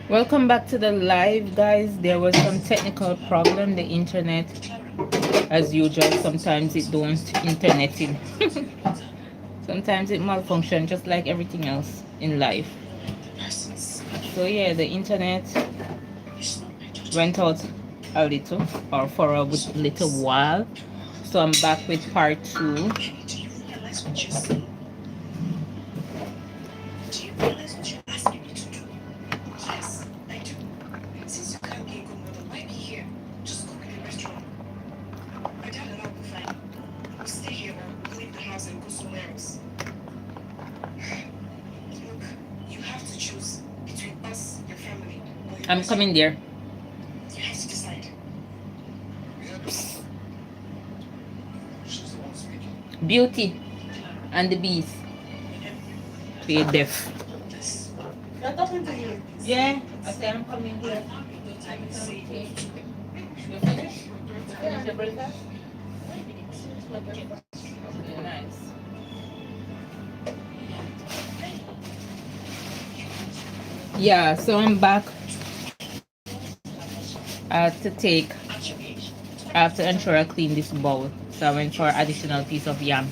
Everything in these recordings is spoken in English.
Welcome back to the live, guys. There was some technical problem. The internet, as usual, sometimes it don't internet in. Sometimes it malfunction, just like everything else in life. So yeah, the internet went out a little, or for a little while. So I'm back with part two. I'm coming there. Beauty and the Beast. Play deaf. They're talking to you. Yeah, I said I'm coming here. You finish? Finish your breakfast? Okay, nice. Yeah, so I'm back. I have to take, I have to ensure I clean this bowl. So I went for additional piece of yam.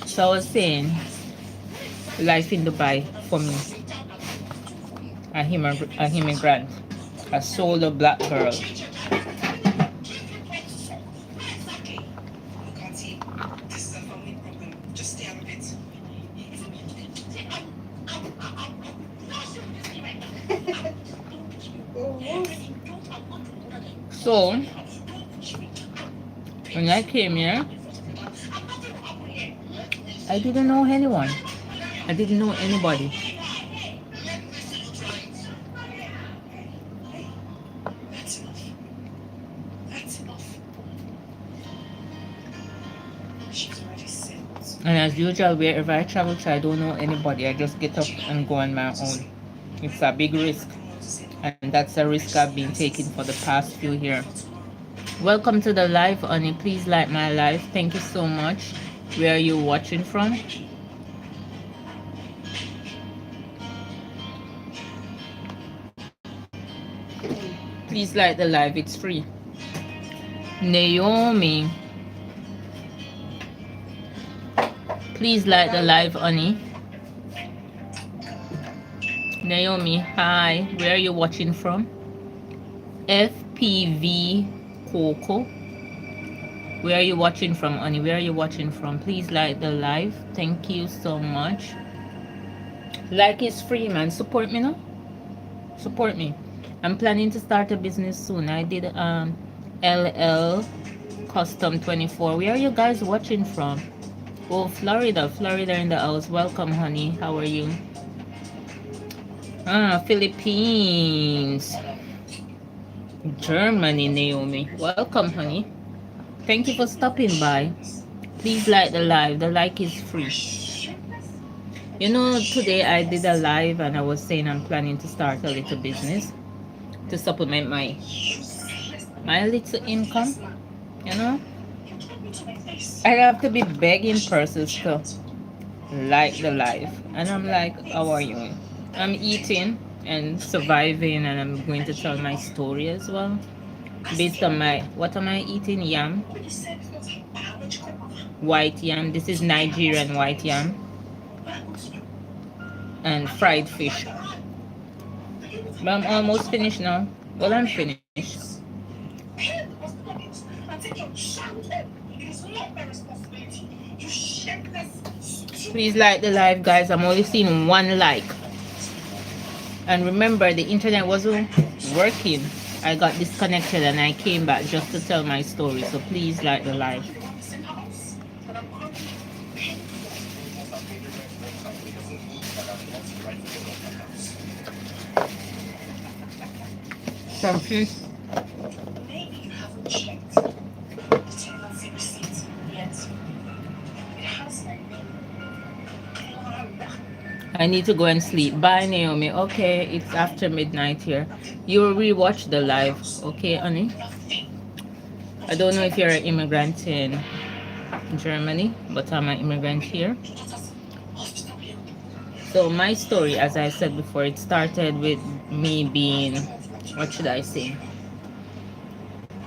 So I was saying, life in Dubai for me, a immigrant, a solo black girl. So when I came here, I didn't know anyone. I didn't know anybody. And as usual, wherever I travel to, I don't know anybody. I just get up and go on my own. It's a big risk. And that's a risk I've been taking for the past few years. Welcome to the live, honey. Please like my live. Thank you so much. Where are you watching from? Please like the live. It's free. Naomi. Please like the live, honey. Naomi, hi. Where are you watching from? FPV Coco. Where are you watching from, honey? Where are you watching from? Please like the live. Thank you so much. Like is free, man. Support me, no? Support me. I'm planning to start a business soon. I did LL Custom 24. Where are you guys watching from? Oh, Florida. Florida in the house. Welcome, honey. How are you? Philippines. Germany, Naomi. Welcome, honey. Thank you for stopping by. Please like the live. The like is free. You know, today I did a live and I was saying I'm planning to start a little business to supplement my little income. You know, I have to be begging persons to like the live, and I'm like, how are you? I'm eating and surviving, and I'm going to tell my story as well based on my what am I eating? Yam, white yam. This is Nigerian white yam and fried fish. But I'm almost finished now. Well, I'm finished. Please like the live, guys. I'm only seeing one like. And remember, the internet wasn't working. I got disconnected and I came back just to tell my story. So please like the live. Some fish. I need to go and sleep. Bye, Naomi. Okay, it's after midnight here. You will rewatch the live. Okay, honey? I don't know if you're an immigrant in Germany, but I'm an immigrant here. So my story, as I said before, it started with me being, what should I say?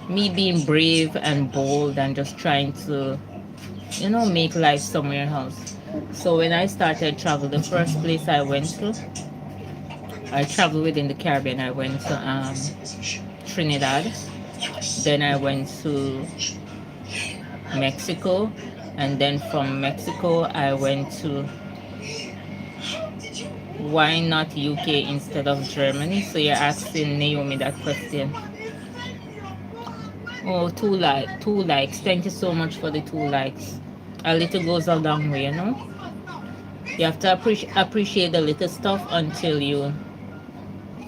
Me being brave and bold and just trying to, make life somewhere else. So when I started travel, the first place I went to, I traveled within the Caribbean. I went to Trinidad. Then I went to Mexico. And then from Mexico, I went to, why not UK instead of Germany? So you're asking Naomi that question. Oh, two likes. Thank you so much for the 2 likes. A little goes a long way, you know. You have to appreciate the little stuff until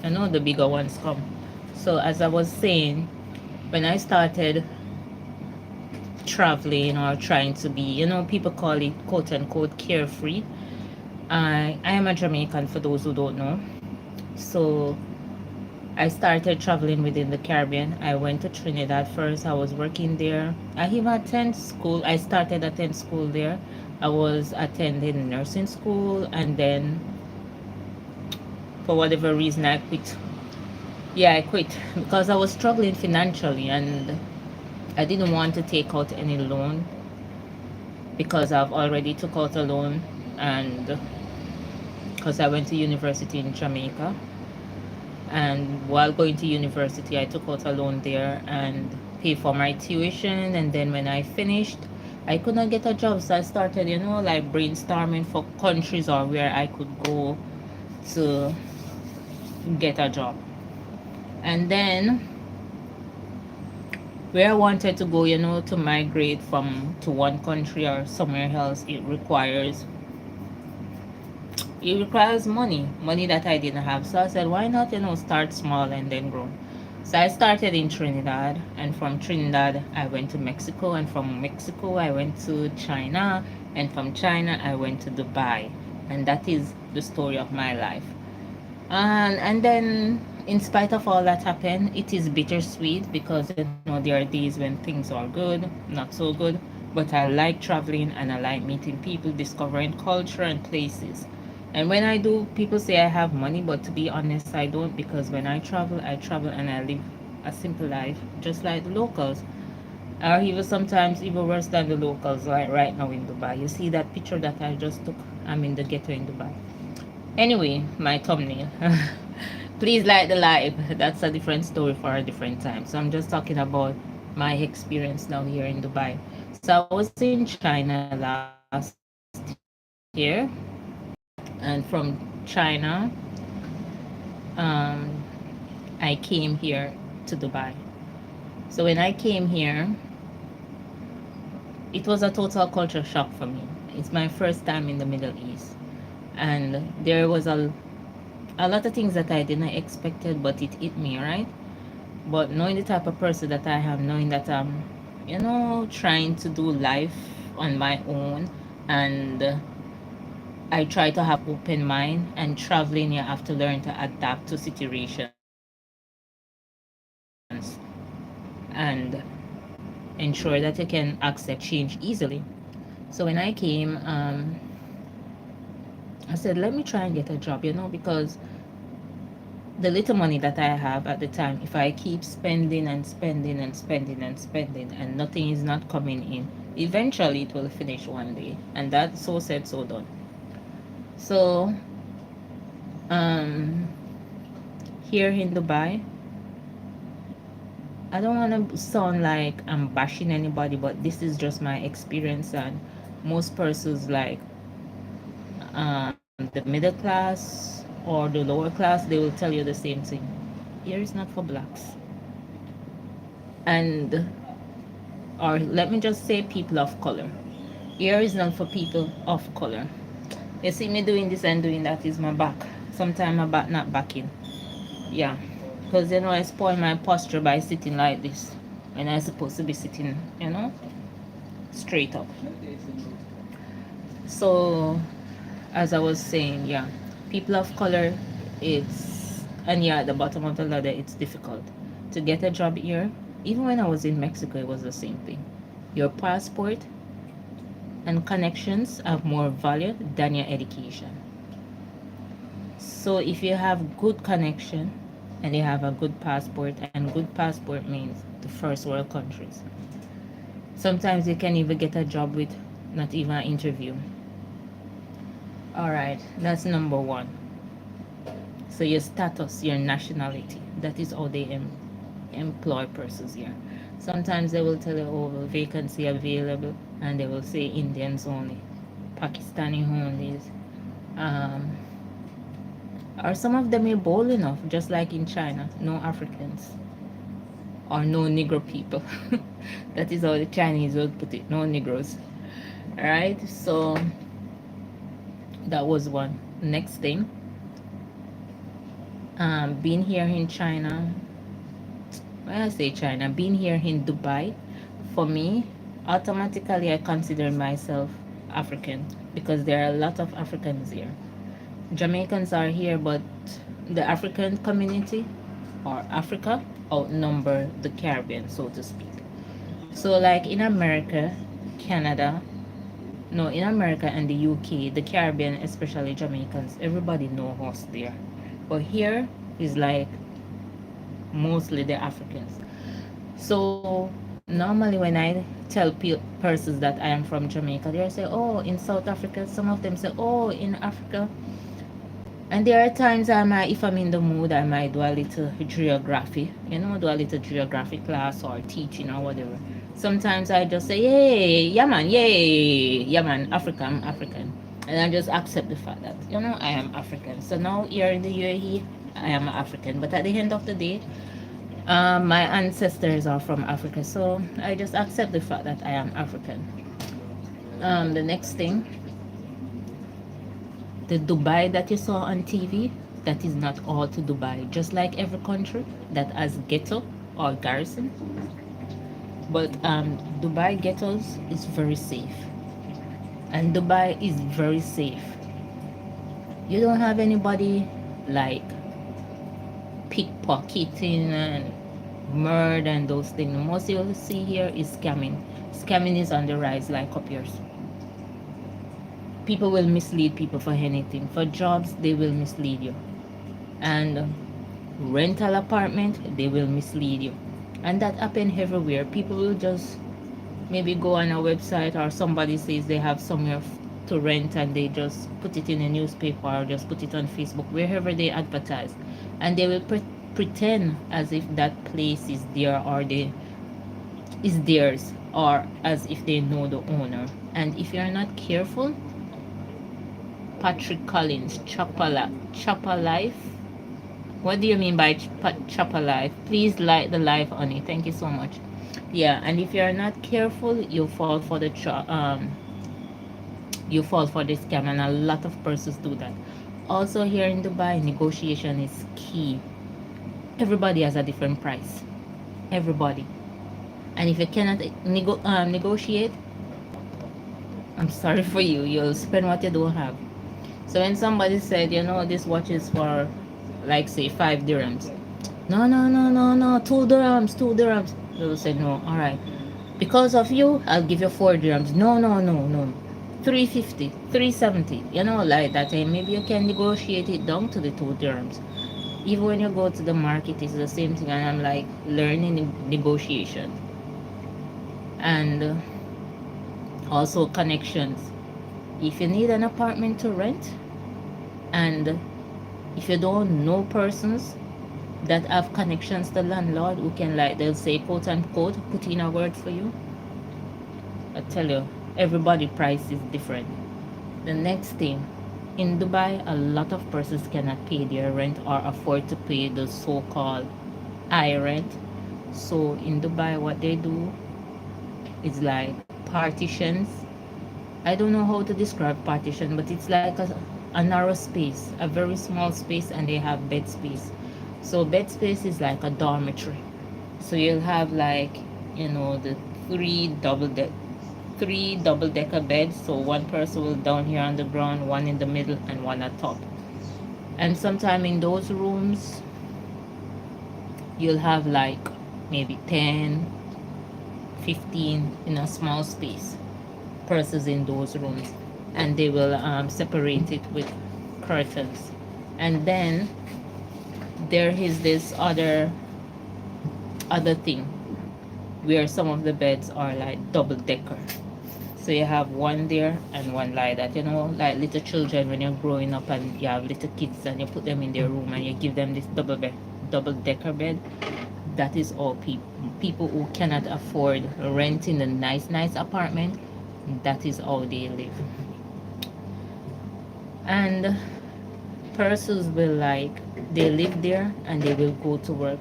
the bigger ones come. So as I was saying, when I started traveling or trying to be, people call it quote unquote carefree. I am a Jamaican for those who don't know. So I started traveling within the Caribbean. I went to Trinidad first. I was working there. I even attend school. I started attend school there. I was attending nursing school, and then for whatever reason I quit. Yeah, I quit because I was struggling financially and I didn't want to take out any loan because I've already took out a loan, and because I went to university in Jamaica, and while going to university I took out a loan there and paid for my tuition, and then when I finished I could not get a job, so I started like brainstorming for countries or where I could go to get a job. And then where I wanted to go, to migrate from to one country or somewhere else, it requires money that I didn't have. So I said, why not, start small and then grow. So I started in Trinidad, and from Trinidad I went to Mexico, and from Mexico I went to China, and from China I went to Dubai. And that is the story of my life. And then in spite of all that happened, it is bittersweet because there are days when things are good, not so good. But I like traveling and I like meeting people, discovering culture and places. And when I do, people say I have money, but to be honest, I don't, because when I travel and I live a simple life, just like the locals, or even sometimes even worse than the locals, like right now in Dubai. You see that picture that I just took? I'm in the ghetto in Dubai. Anyway, my thumbnail. Please like the live. That's a different story for a different time. So I'm just talking about my experience down here in Dubai. So I was in China last year, and from China, I came here to Dubai. So when I came here, it was a total culture shock for me. It's my first time in the Middle East, and there was a lot of things that I didn't expected, but it hit me, right? But knowing the type of person that I am, knowing that I'm, trying to do life on my own, and I try to have open mind, and traveling you have to learn to adapt to situations and ensure that you can accept change easily. So when I came, I said, let me try and get a job, because the little money that I have at the time, if I keep spending and spending and spending and spending and nothing is not coming in, eventually it will finish one day. And that's so said, so done. So, um, here in Dubai, I don't want to sound like I'm bashing anybody, but this is just my experience. And most persons, like the middle class or the lower class, they will tell you the same thing. Here is not for blacks. And or let me just say people of color. Here is not for people of color. You see me doing this and doing that is my back. Sometimes my back not backing. Yeah. Because I spoil my posture by sitting like this. When I supposed to be sitting, straight up. So as I was saying, yeah. People of color, and yeah, at the bottom of the ladder, it's difficult to get a job here. Even when I was in Mexico, it was the same thing. Your passport, and connections have more value than your education. So if you have good connection and you have a good passport, and good passport means the first world countries. Sometimes you can even get a job with not even an interview. All right, that's number one. So your status, your nationality, that is how they employ persons here. Sometimes they will tell you, oh, vacancy available, and they will say Indians only, Pakistani only, um, or some of them are bold enough, just like in China, no Africans or no Negro people. That is how the Chinese would put it, no Negroes. All right, so that was one. Next thing, being here in China, when I say China, being here in Dubai, for me, automatically I consider myself African because there are a lot of Africans here. Jamaicans are here, but the African community or Africa outnumber the Caribbean, so to speak. So, like in America, Canada, no, in America and the UK, the Caribbean, especially Jamaicans, everybody know us there. But here is like mostly the Africans. So normally when I tell persons that I am from Jamaica, they say, "Oh, in South Africa." Some of them say, "Oh, in Africa." And there are times I might, if I'm in the mood, I might do a little geography, do a little geography class or teaching or whatever. Sometimes I just say, "Yay, yeah, man, Africa, I'm African." And I just accept the fact that, I am African. So now here in the UAE, I am African. But at the end of the day, my ancestors are from Africa, so I just accept the fact that I am African. The next thing, the Dubai that you saw on TV, that is not all to Dubai. Just like every country that has ghetto or garrison, but Dubai ghettos is very safe, and Dubai is very safe. You don't have anybody like pickpocketing and murder and those things. Most you'll see here is scamming. Scamming is on the rise like up yours. People will mislead people for anything. For jobs, they will mislead you. And rental apartment, they will mislead you. And that happen everywhere. People will just maybe go on a website or somebody says they have somewhere to rent and they just put it in a newspaper or just put it on Facebook, wherever they advertise. And they will pretend as if that place is there or they is theirs or as if they know the owner. And if you're not careful, Patrick Collins, Chopper Life. What do you mean by Chopper Life? Please like the live on it. Thank you so much. Yeah, and if you're not careful, you fall for the scam, and a lot of persons do that. Also, here in Dubai, negotiation is key. Everybody has a different price. Everybody, and if you cannot negotiate, I'm sorry for you. You'll spend what you don't have. So when somebody said, this watch is for, like, say, 5 dirhams. No, no, no, no, no, 2 dirhams, 2 dirhams. They will say, no, all right. Because of you, I'll give you 4 dirhams. No, no, no, no. 350, 370, like that. And maybe you can negotiate it down to the 2 dirhams. Even when you go to the market, it's the same thing. And I'm like learning negotiation. And also connections. If you need an apartment to rent, and if you don't know persons that have connections to landlord who can, like, they'll say, quote unquote, put in a word for you, I tell you, everybody price is different. The next thing, in Dubai, a lot of persons cannot pay their rent or afford to pay the so-called high rent. So in Dubai, what they do is like partitions. I don't know how to describe partition, but it's like a narrow space, a very small space, and they have bed space. So bed space is like a dormitory. So you'll have, like, the three double decker beds. So one person will down here on the ground, one in the middle, and one at top. And sometime in those rooms, you'll have like maybe 10, 15 in a small space. purses in those rooms, and they will separate it with curtains. And then there is this other thing where some of the beds are like double decker. So you have one there and one like that. You know, like little children when you're growing up and you have little kids and you put them in their room and you give them this double decker bed. That is all people who cannot afford renting a nice apartment. That is how they live. And persons will like they live there and they will go to work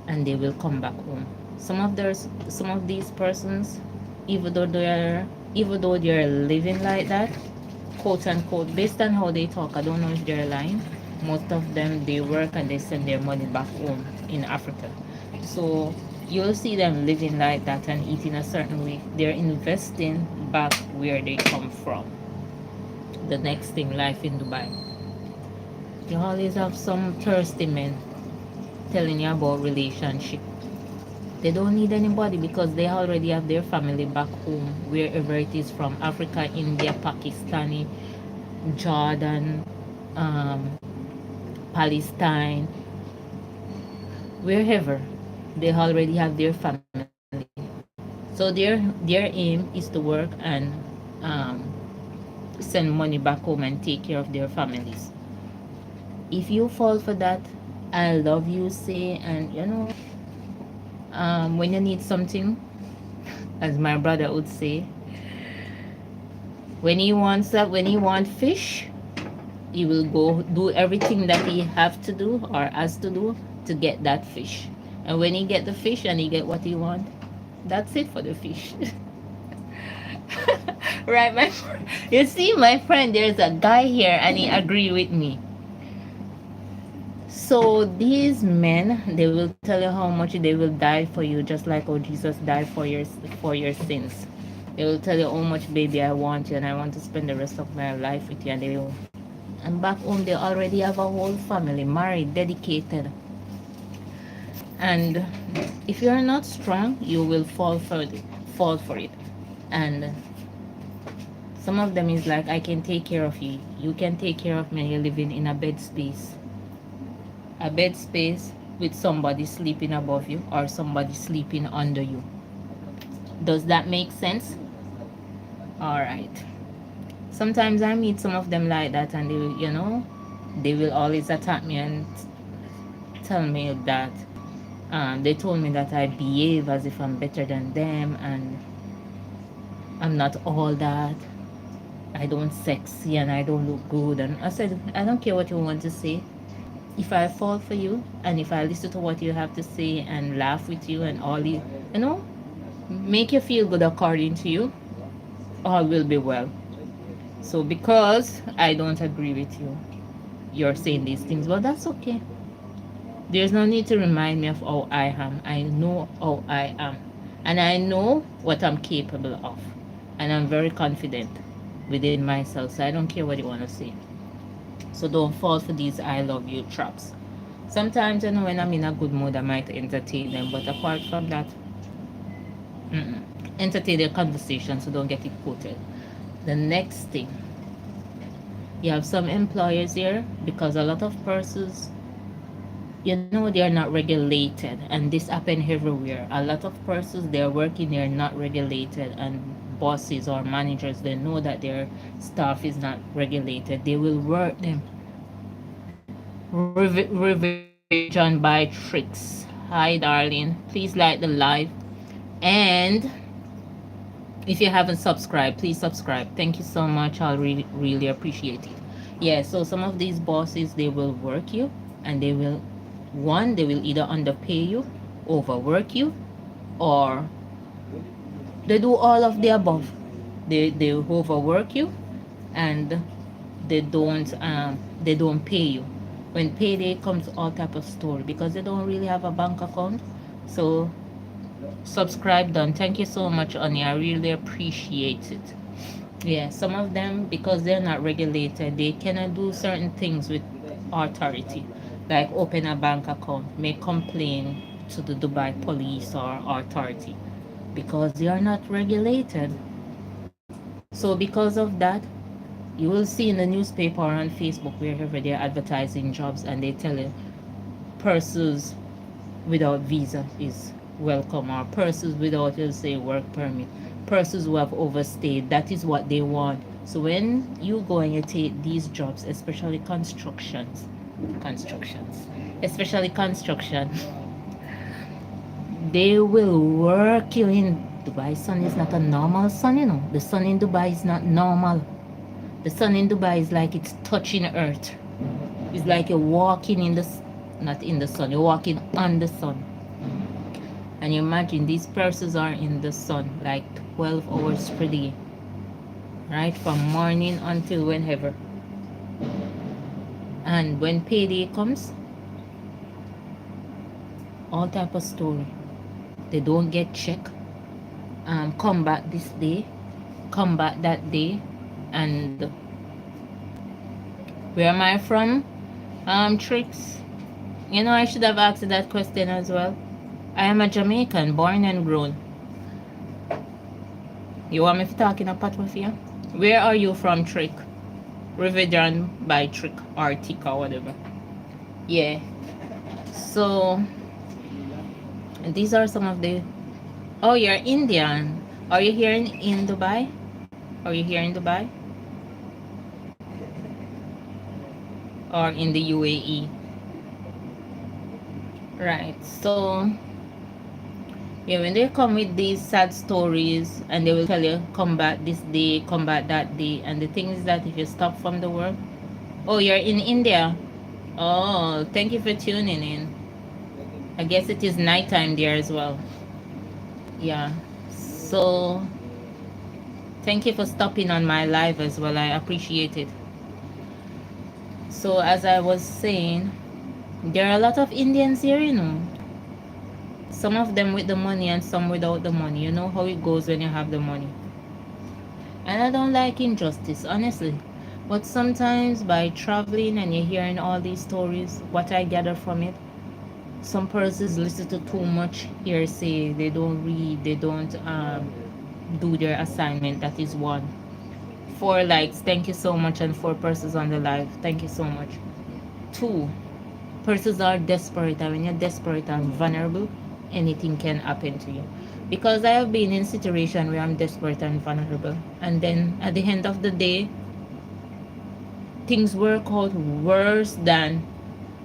and they will come back home. Some of these persons, even though they're living like that, quote unquote, based on how they talk, I don't know if they're lying. Most of them they work and they send their money back home in Africa. So you'll see them living like that and eating a certain way. They're investing back where they come from. The next thing, life in Dubai. You always have some thirsty men telling you about relationship. They don't need anybody because they already have their family back home, wherever it is from Africa, India, Pakistani, Jordan, um, Palestine, wherever. They already have their family. So their aim is to work and um, send money back home and take care of their families. If you fall for that, I love you say, and you know, when you need something, as my brother would say, when he wants fish, he will go do everything that he have to do or has to do to get that fish. And when he get the fish and he get what he want, that's it for the fish. Right, you see, my friend, there's a guy here and he agree with me. So these men, they will tell you how much they will die for you, just like how Jesus died for your sins. They will tell you how much, baby, I want you and I want to spend the rest of my life with you. And back home, they already have a whole family, married, dedicated. And if you are not strong, you will fall for it. And some of them is like, I can take care of you. You can take care of me. You're living in a bed space. A bed space with somebody sleeping above you or somebody sleeping under you. Does that make sense? All right. Sometimes I meet some of them like that, and they will always attack me and tell me that they told me that I behave as if I'm better than them and I'm not all that. I don't sexy and I don't look good. And I said, I don't care what you want to say. If I fall for you and if I listen to what you have to say and laugh with you and all make you feel good according to you, all will be well. So because I don't agree with you, you're saying these things, well, that's okay. There's no need to remind me of how I am. I know how I am. And I know what I'm capable of. And I'm very confident within myself. So I don't care what you want to say. So don't fall for these I love you traps. Sometimes, when I'm in a good mood, I might entertain them. But apart from that, entertain their conversation, so don't get it quoted. The next thing, you have some employers here, because a lot of persons, they are not regulated, and this happen everywhere. A lot of persons, they're working, they're not regulated, and bosses or managers, they know that their staff is not regulated. They will work them revision by tricks. Hi darling, please like the live, and if you haven't subscribed, please subscribe. Thank you so much. I'll really appreciate it. Yeah, so some of these bosses, they will work you, and they will either underpay you, overwork you, or they do all of the above. They overwork you, and they don't pay you. When payday comes, all type of story, because they don't really have a bank account. So subscribe done. Thank you so much, Ani. I really appreciate it. Yeah, some of them, because they're not regulated, they cannot do certain things with authority, like open a bank account, make complaint to the Dubai police or authority, because they are not regulated. So because of that, you will see in the newspaper or on Facebook, wherever they're advertising jobs, and they tell you persons without visa is welcome, or persons without, let's say, work permit, persons who have overstayed. That is what they want. So when you go and you take these jobs, especially constructions, especially construction, they will work you in. Dubai sun is not a normal sun, you know. The sun in Dubai is not normal. The sun in Dubai is like it's touching earth. It's like you're walking in the, not in the sun, you're walking on the sun. And you imagine these persons are in the sun like 12 hours per day, right? From morning until whenever. And when payday comes, all type of story. They don't get check. Come back this day, come back that day. And where am I from? Tricks. You know, I should have asked that question as well. I am a Jamaican, born and grown. You want me to talk in a patois for you? Where are you from, Trick? Riverton by Trick or Tick or whatever. Yeah. So these are some of the. Oh, you're Indian. Are you here in Dubai? Are you here in Dubai? Or in the UAE? Right. So yeah, when they come with these sad stories and they will tell you come back this day, come back that day, and the thing is that if you stop from the work, oh, you're in India. Oh, thank you for tuning in. I guess it is nighttime there as well. Yeah. So thank you for stopping on my live as well. I appreciate it. So as I was saying, there are a lot of Indians here, you know. Some of them with the money and some without the money. You know how it goes when you have the money. And I don't like injustice, honestly. But sometimes by traveling and you're hearing all these stories, what I gather from it, some persons listen to too much hearsay. They don't read. They don't do their assignment. That is one. 4 likes. Thank you so much. And 4 persons on the live. Thank you so much. 2, persons are desperate. And when you're desperate and vulnerable, anything can happen to you. Because I have been in a situation where I'm desperate and vulnerable. And then at the end of the day, things work out worse than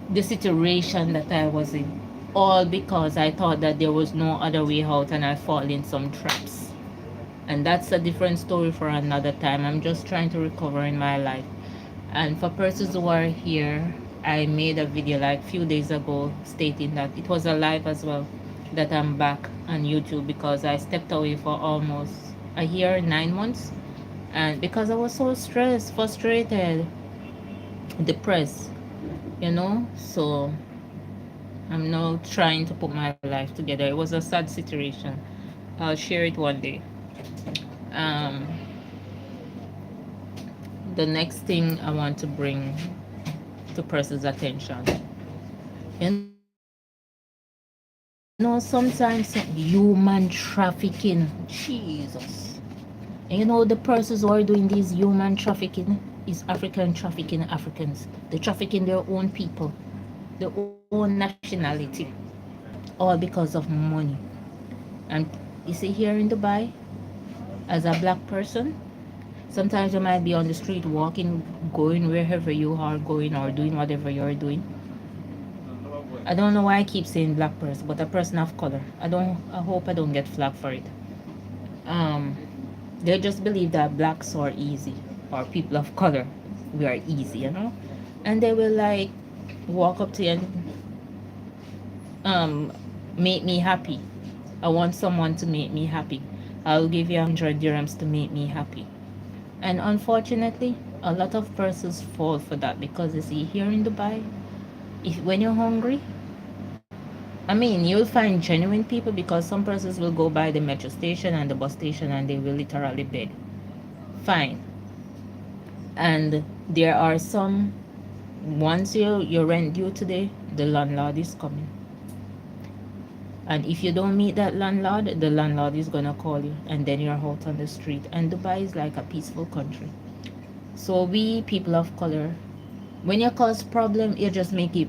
the situation that I was in. All because I thought that there was no other way out and I fall in some traps. And that's a different story for another time. I'm just trying to recover in my life. And for persons who are here, I made a video like a few days ago stating that it was a live as well, that I'm back on YouTube because I stepped away for almost a year, 9 months. And because I was so stressed, frustrated, depressed, you know. So I'm now trying to put my life together. It was a sad situation. I'll share it one day. Um, the next thing I want to bring to persons' attention. You know, sometimes human trafficking, Jesus. And you know, the persons who are doing these human trafficking is African trafficking Africans. They trafficking their own people, their own nationality, all because of money. And you see, here in Dubai, as a black person, sometimes you might be on the street walking, going wherever you are going or doing whatever you're doing. I don't know why I keep saying black person, but a person of color. I hope I don't get flagged for it. Um, they just believe that blacks are easy, or people of color, we are easy, you know? And they will like walk up to you and make me happy. I want someone to make me happy. I'll give you 100 dirhams to make me happy. And unfortunately, a lot of persons fall for that because you see, here in Dubai, if when you're hungry, I mean, you'll find genuine people because some persons will go by the metro station and the bus station and they will literally beg. Fine. And there are some, once your rent due today, the landlord is coming. And if you don't meet that landlord, the landlord is gonna call you, and then you're out on the street. And Dubai is like a peaceful country. So we people of color, when you cause problem, you just make it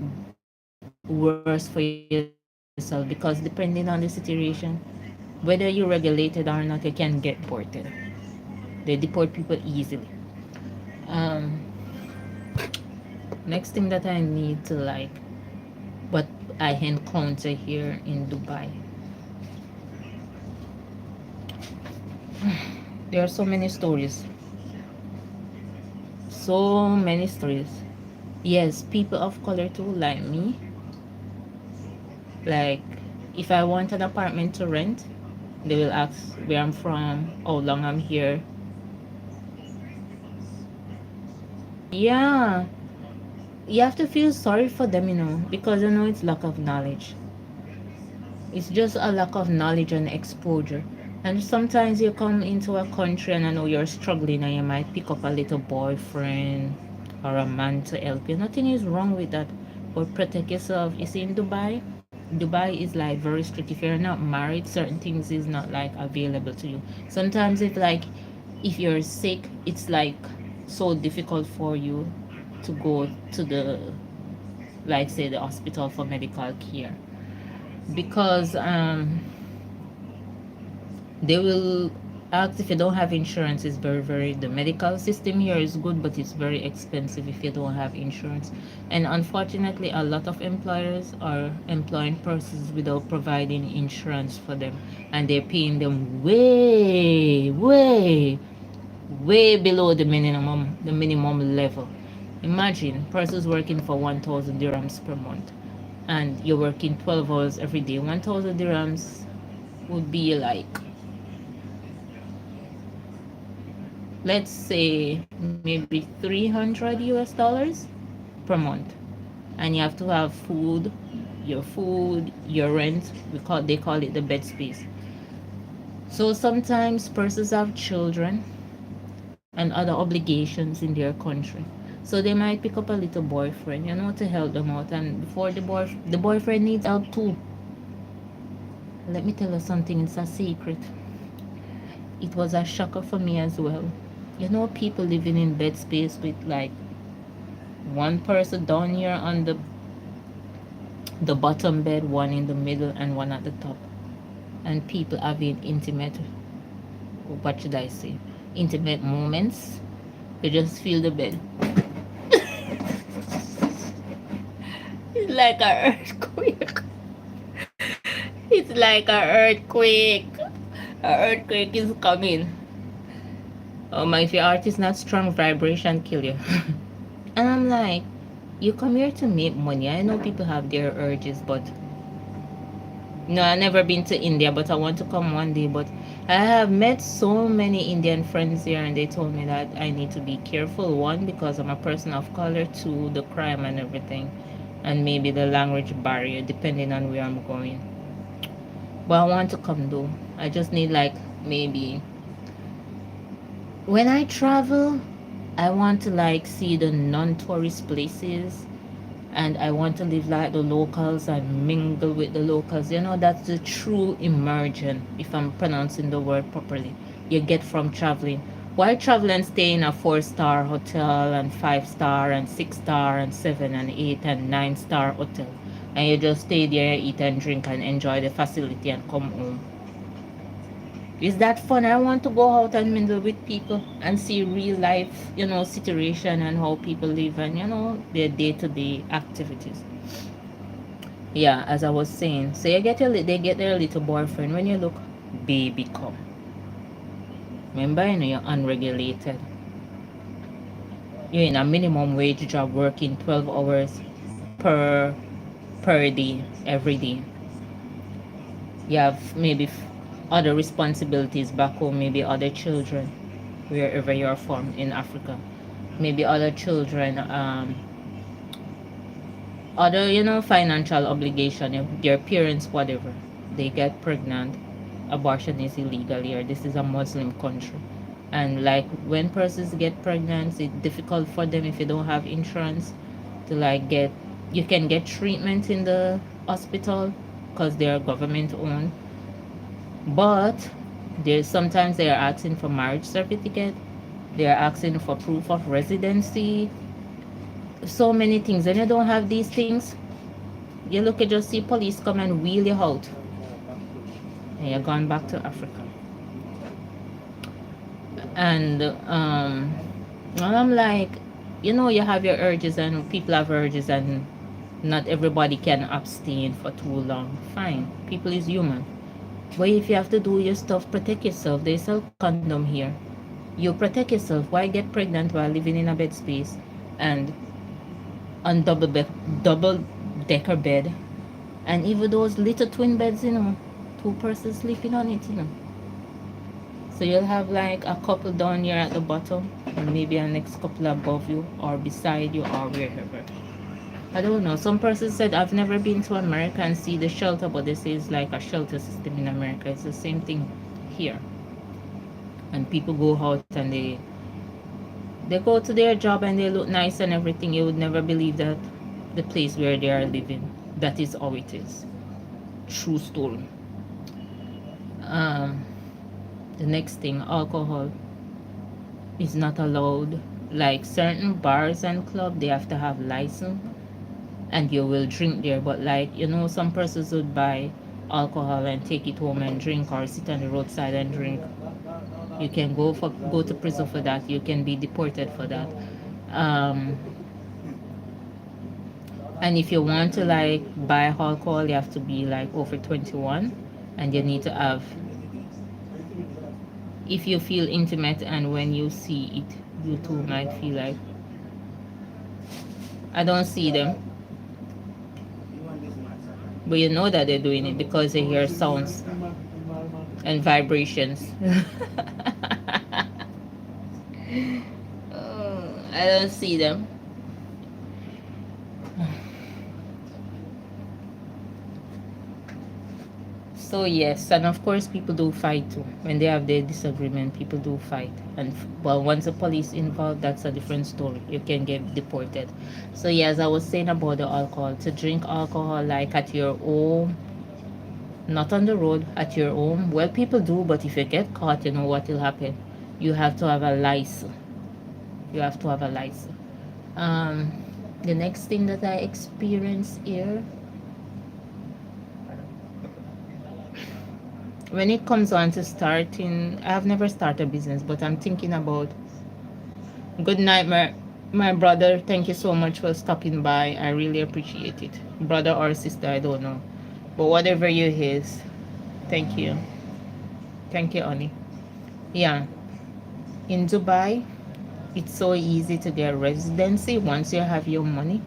worse for yourself, because depending on the situation, whether you're regulated or not, you can get deported. They deport people easily. Um, Next thing that I need to like, what I encounter here in Dubai, there are so many stories, so many stories. Yes, people of color too, like me. Like, if I want an apartment to rent, they will ask where I'm from, how long I'm here. Yeah, you have to feel sorry for them, because it's lack of knowledge. It's just a lack of knowledge and exposure. And sometimes you come into a country and I know you're struggling and you might pick up a little boyfriend or a man to help you. Nothing is wrong with that. But protect yourself. You see, in Dubai is like very strict. If you're not married, certain things is not like available to you. Sometimes if you're sick, it's like so difficult for you to go to the, like, say, the hospital for medical care, because they will ask if you don't have insurance. Is very, the medical system here is good, but it's very expensive if you don't have insurance. And unfortunately, a lot of employers are employing persons without providing insurance for them, and they're paying them way below the minimum level. Imagine persons working for 1,000 dirhams per month, and you're working 12 hours every day. 1,000 dirhams would be like, let's say, maybe 300 US dollars per month. And you have to have food, your rent. They call it the bed space. So sometimes persons have children and other obligations in their country. So they might pick up a little boyfriend, to help them out. And before the boyfriend needs help too. Let me tell you something, it's a secret. It was a shocker for me as well. People living in bed space with like one person down here on the bottom bed, one in the middle, and one at the top, and people having intimate, what should I say, intimate moments. You just feel the bed. It's like an earthquake. It's like an earthquake. An earthquake is coming. If your heart is not strong, vibration kill you. And I'm like, you come here to make money. I know people have their urges, but no, I've never been to India, but I want to come one day. But I have met so many Indian friends here, and they told me that I need to be careful. One, because I'm a person of color. Two, the crime and everything, and maybe the language barrier, depending on where I'm going. But I want to come though. I just need, like, maybe when I travel, I want to like see the non-tourist places, and I want to live like the locals and mingle with the locals. That's the true immersion, if I'm pronouncing the word properly, you get from traveling. Why travel and stay in a 4-star hotel and 5-star and 6-star and 7 and 8 and 9-star hotel, and you just stay there, eat and drink and enjoy the facility and come home? Is that fun? I want to go out and mingle with people and see real life, situation, and how people live, and their day-to-day activities. Yeah, as I was saying, so they get their little boyfriend. When you look, baby come. Remember, you're unregulated. You're in a minimum wage job, working 12 hours per per day, every day. You have maybe other responsibilities back home, maybe other children, wherever you're from in Africa, maybe other children, other, financial obligation, your parents, whatever. They get pregnant, abortion is illegal here. This is a Muslim country. And like, when persons get pregnant, it's difficult for them if you don't have insurance to like get, you can get treatment in the hospital, because they are government owned. But there's sometimes they are asking for marriage certificate, they are asking for proof of residency, so many things. And you don't have these things, you look at just see police come and wheel you out, and you're gone back to Africa. And and I'm like, you have your urges, and people have urges, and not everybody can abstain for too long. Fine, people is human. But if you have to do your stuff, protect yourself. They sell condom here. You protect yourself. Why get pregnant while living in a bed space and on double decker bed, and even those little twin beds, two persons sleeping on it. So you'll have like a couple down here at the bottom, and maybe a next couple above you or beside you or wherever. I don't know. Some person said I've never been to America and see the shelter, but they say it's like a shelter system in America. It's the same thing here. And people go out and they go to their job and they look nice and everything. You would never believe that the place where they are living, that is how it is. True story. Um, the next thing, alcohol is not allowed. Like certain bars and club, they have to have license and you will drink there. But like, some persons would buy alcohol and take it home and drink, or sit on the roadside and drink. You can go to prison for that. You can be deported for that. Um, and if you want to like buy alcohol, you have to be like over 21, and you need to have, if you feel intimate and when you see it, you too might feel like, I don't see them, but you know that they're doing it because they hear sounds and vibrations. I don't see them. So yes, and of course people do fight too. When they have their disagreement, people do fight. And well, once the police involved, that's a different story. You can get deported. So yes, I was saying about the alcohol. To drink alcohol like at your home, not on the road, at your home. Well, people do, but if you get caught, you know what will happen. You have to have a license. You have to have a license. Um, the next thing that I experienced here, when it comes on to starting, I've never started a business, but I'm thinking about. Good night, my brother. Thank you so much for stopping by. I really appreciate it, brother or sister. I don't know, but whatever you is, thank you, Ani. Yeah, in Dubai, it's so easy to get residency. Once you have your money,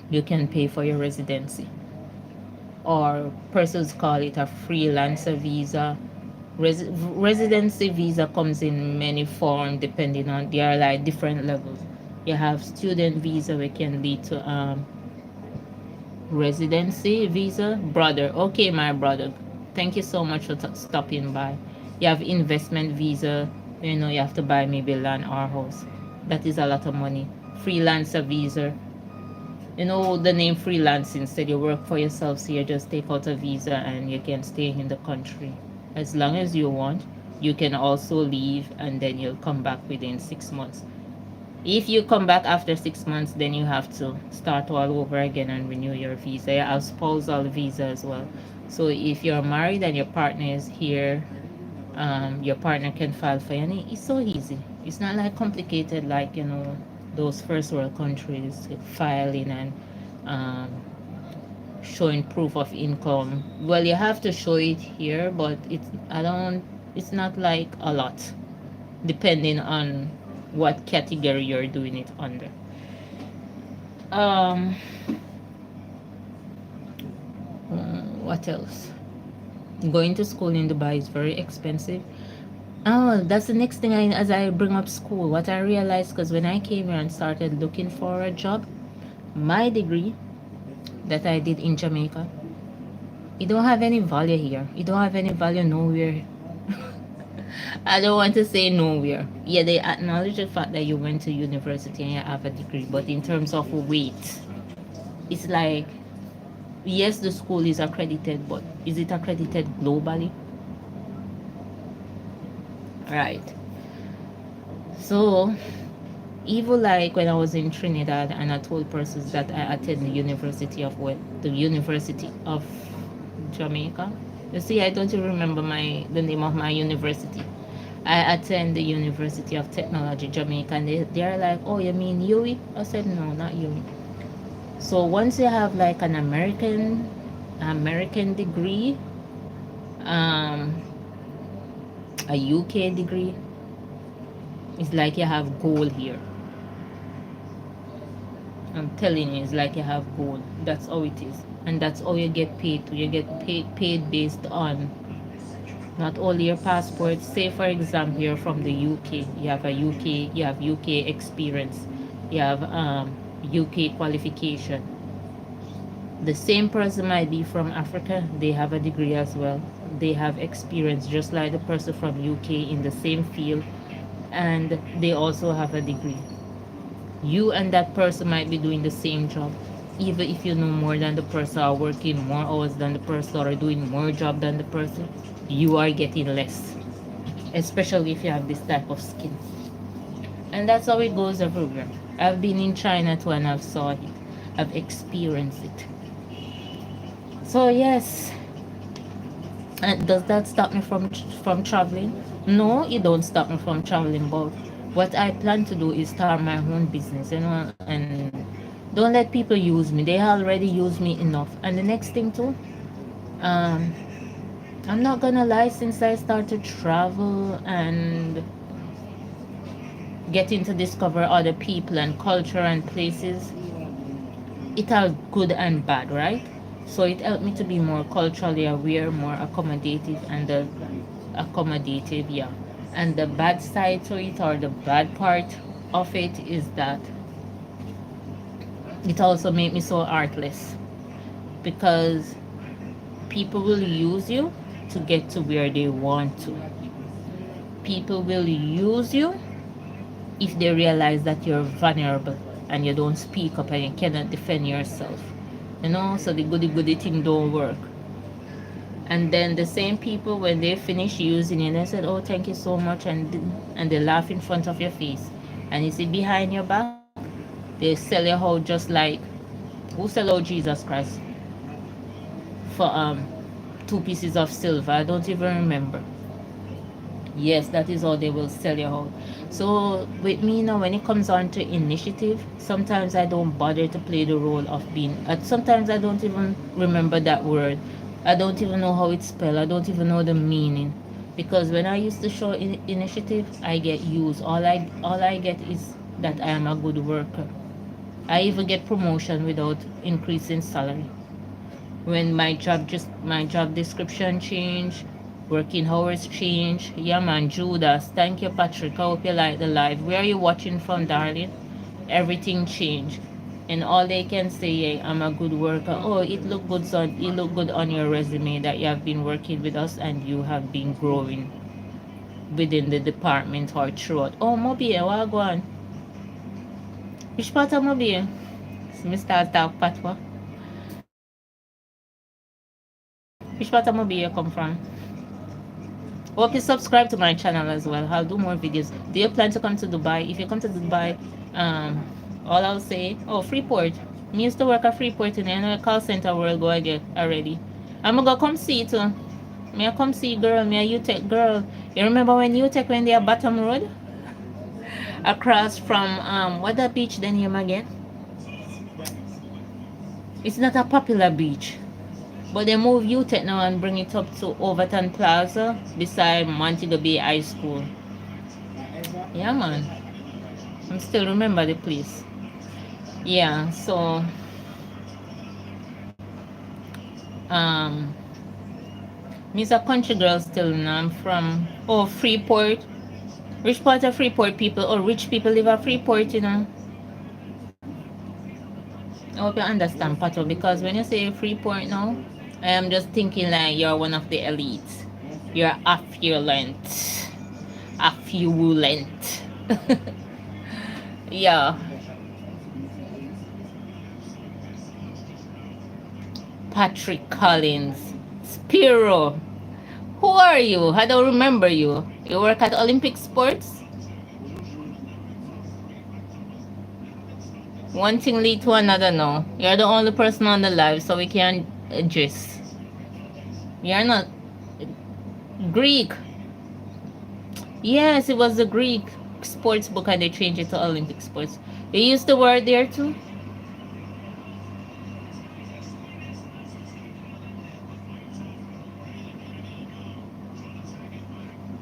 you can pay for your residency, or persons call it a freelancer visa. Residency visa comes in many forms depending on, there are like different levels. You have student visa, which can lead to residency visa. Brother, okay, my brother, thank you so much for stopping by. You have investment visa, you have to buy maybe land or house. That is a lot of money. Freelancer visa, the name freelance, instead you work for yourself, so you just take out a visa and you can stay in the country as long as you want. You can also leave and then you'll come back within 6 months. If you come back after 6 months, then you have to start all over again and renew your visa. You have spousal visa as well. So if you're married and your partner is here, your partner can file for you. And it's so easy. It's not like complicated like, those first world countries filing and um, showing proof of income. Well, you have to show it here, but it's not like a lot, depending on what category you're doing it under. Um, what else? Going to school in Dubai is very expensive. Oh, that's the next thing as I bring up school. What I realized, because when I came here and started looking for a job, my degree that I did in Jamaica, it don't have any value here. It don't have any value nowhere. I don't want to say nowhere. Yeah, they acknowledge the fact that you went to university and you have a degree, but in terms of weight, it's like Yes, the school is accredited, but is it accredited globally? Right. So, even like when I was in Trinidad and I told persons that I attend the University of Jamaica. You see, I don't even remember the name of my university. I attend the University of Technology Jamaica, and they're like, "Oh, you mean UWI?" I said, "No, not UWI." So once you have like an American degree, um, a UK degree, it's like you have gold here. I'm telling you, it's like you have gold. That's how it is, and that's how you get paid. You get paid based on not only your passport. Say for example, you're from the UK. You have UK experience. You have UK qualification. The same person might be from Africa. They have a degree as well. They have experience just like the person from UK in the same field, and they also have a degree. You and that person might be doing the same job, even if you know more than the person, or working more hours than the person, or doing more job than the person, you are getting less, especially if you have this type of skin. And that's how it goes everywhere. I've been in China too, and I've saw it. I've experienced it. So yes, and does that stop me from traveling? No, it don't stop me from traveling. But what I plan to do is start my own business, and don't let people use me. They already use me enough. And the next thing too, um, I'm not gonna lie. Since I started travel and getting to discover other people and culture and places, it all good and bad, right? So it helped me to be more culturally aware, more accommodative, and the accommodative, yeah. And the bad side to it, or the bad part of it, is that it also made me so artless, because people will use you to get to where they want to. People will use you if they realize that you're vulnerable and you don't speak up and you cannot defend yourself. So the goody goody thing don't work. And then the same people, when they finish using it, they said, "Oh, thank you so much," and they laugh in front of your face. And you see behind your back, they sell you out just like, who sell out Jesus Christ for 2 pieces of silver? I don't even remember. Yes, that is how they will sell you out. So with me now, when it comes on to initiative, sometimes I don't bother to play the role of being. Sometimes I don't even remember that word. I don't even know how it's spelled. I don't even know the meaning, because when I used to show initiative, I get used. All I get is that I am a good worker. I even get promotion without increasing salary. When my job description change, working hours change. Yeah man, Judas, thank you Patrick, I hope you like the live. Where are you watching from, darling? Everything changed, and all they can say, yeah, I'm a good worker. Oh, it look good on your resume that you have been working with us and you have been growing within the department or throughout. Oh, Mobile, what go on? Which part of Mobile? Mr. Talk Patwa. Which part of Mobile you come from? Hope you subscribe to my channel as well. I'll do more videos. Do you plan to come to Dubai? If you come to Dubai, um, all I'll say, oh, Freeport. Me used to work at Freeport in the call center world go again already. I'm gonna go come see you too. Me I come see girl, me a UTech girl. You remember when UTech when they are Bottom Road? Across from what that beach then name again? It's not a popular beach. But they move UTech now and bring it up to Overton Plaza beside Montego Bay High School. Yeah man. I still remember the place. Yeah, so um me's a country girl still, I'm from Freeport. Which part of Freeport people? Oh, rich people live at Freeport. I hope you understand, Pato, because when you say Freeport now, I am just thinking like you're one of the elites. You're affluent. Affluent. Yeah. Patrick Collins. Spiro. Who are you? I don't remember you. You work at Olympic Sports? One thing lead to another now. You're the only person on the live, so we can adjust. You're not Greek. Yes, it was the Greek sports book and they changed it to Olympic Sports. You used the word there too?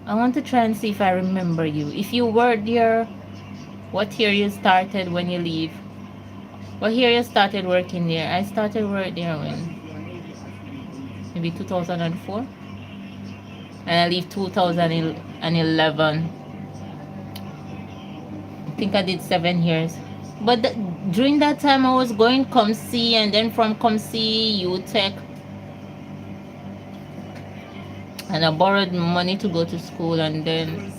I want to try and see if I remember you. If you were there, what year you started when you leave? What year you started working there? I started work there when? Maybe 2004? And I leave 2011. I think I did 7 years. But during that time, I was going ComC and then from ComC, UTech. And I borrowed money to go to school and then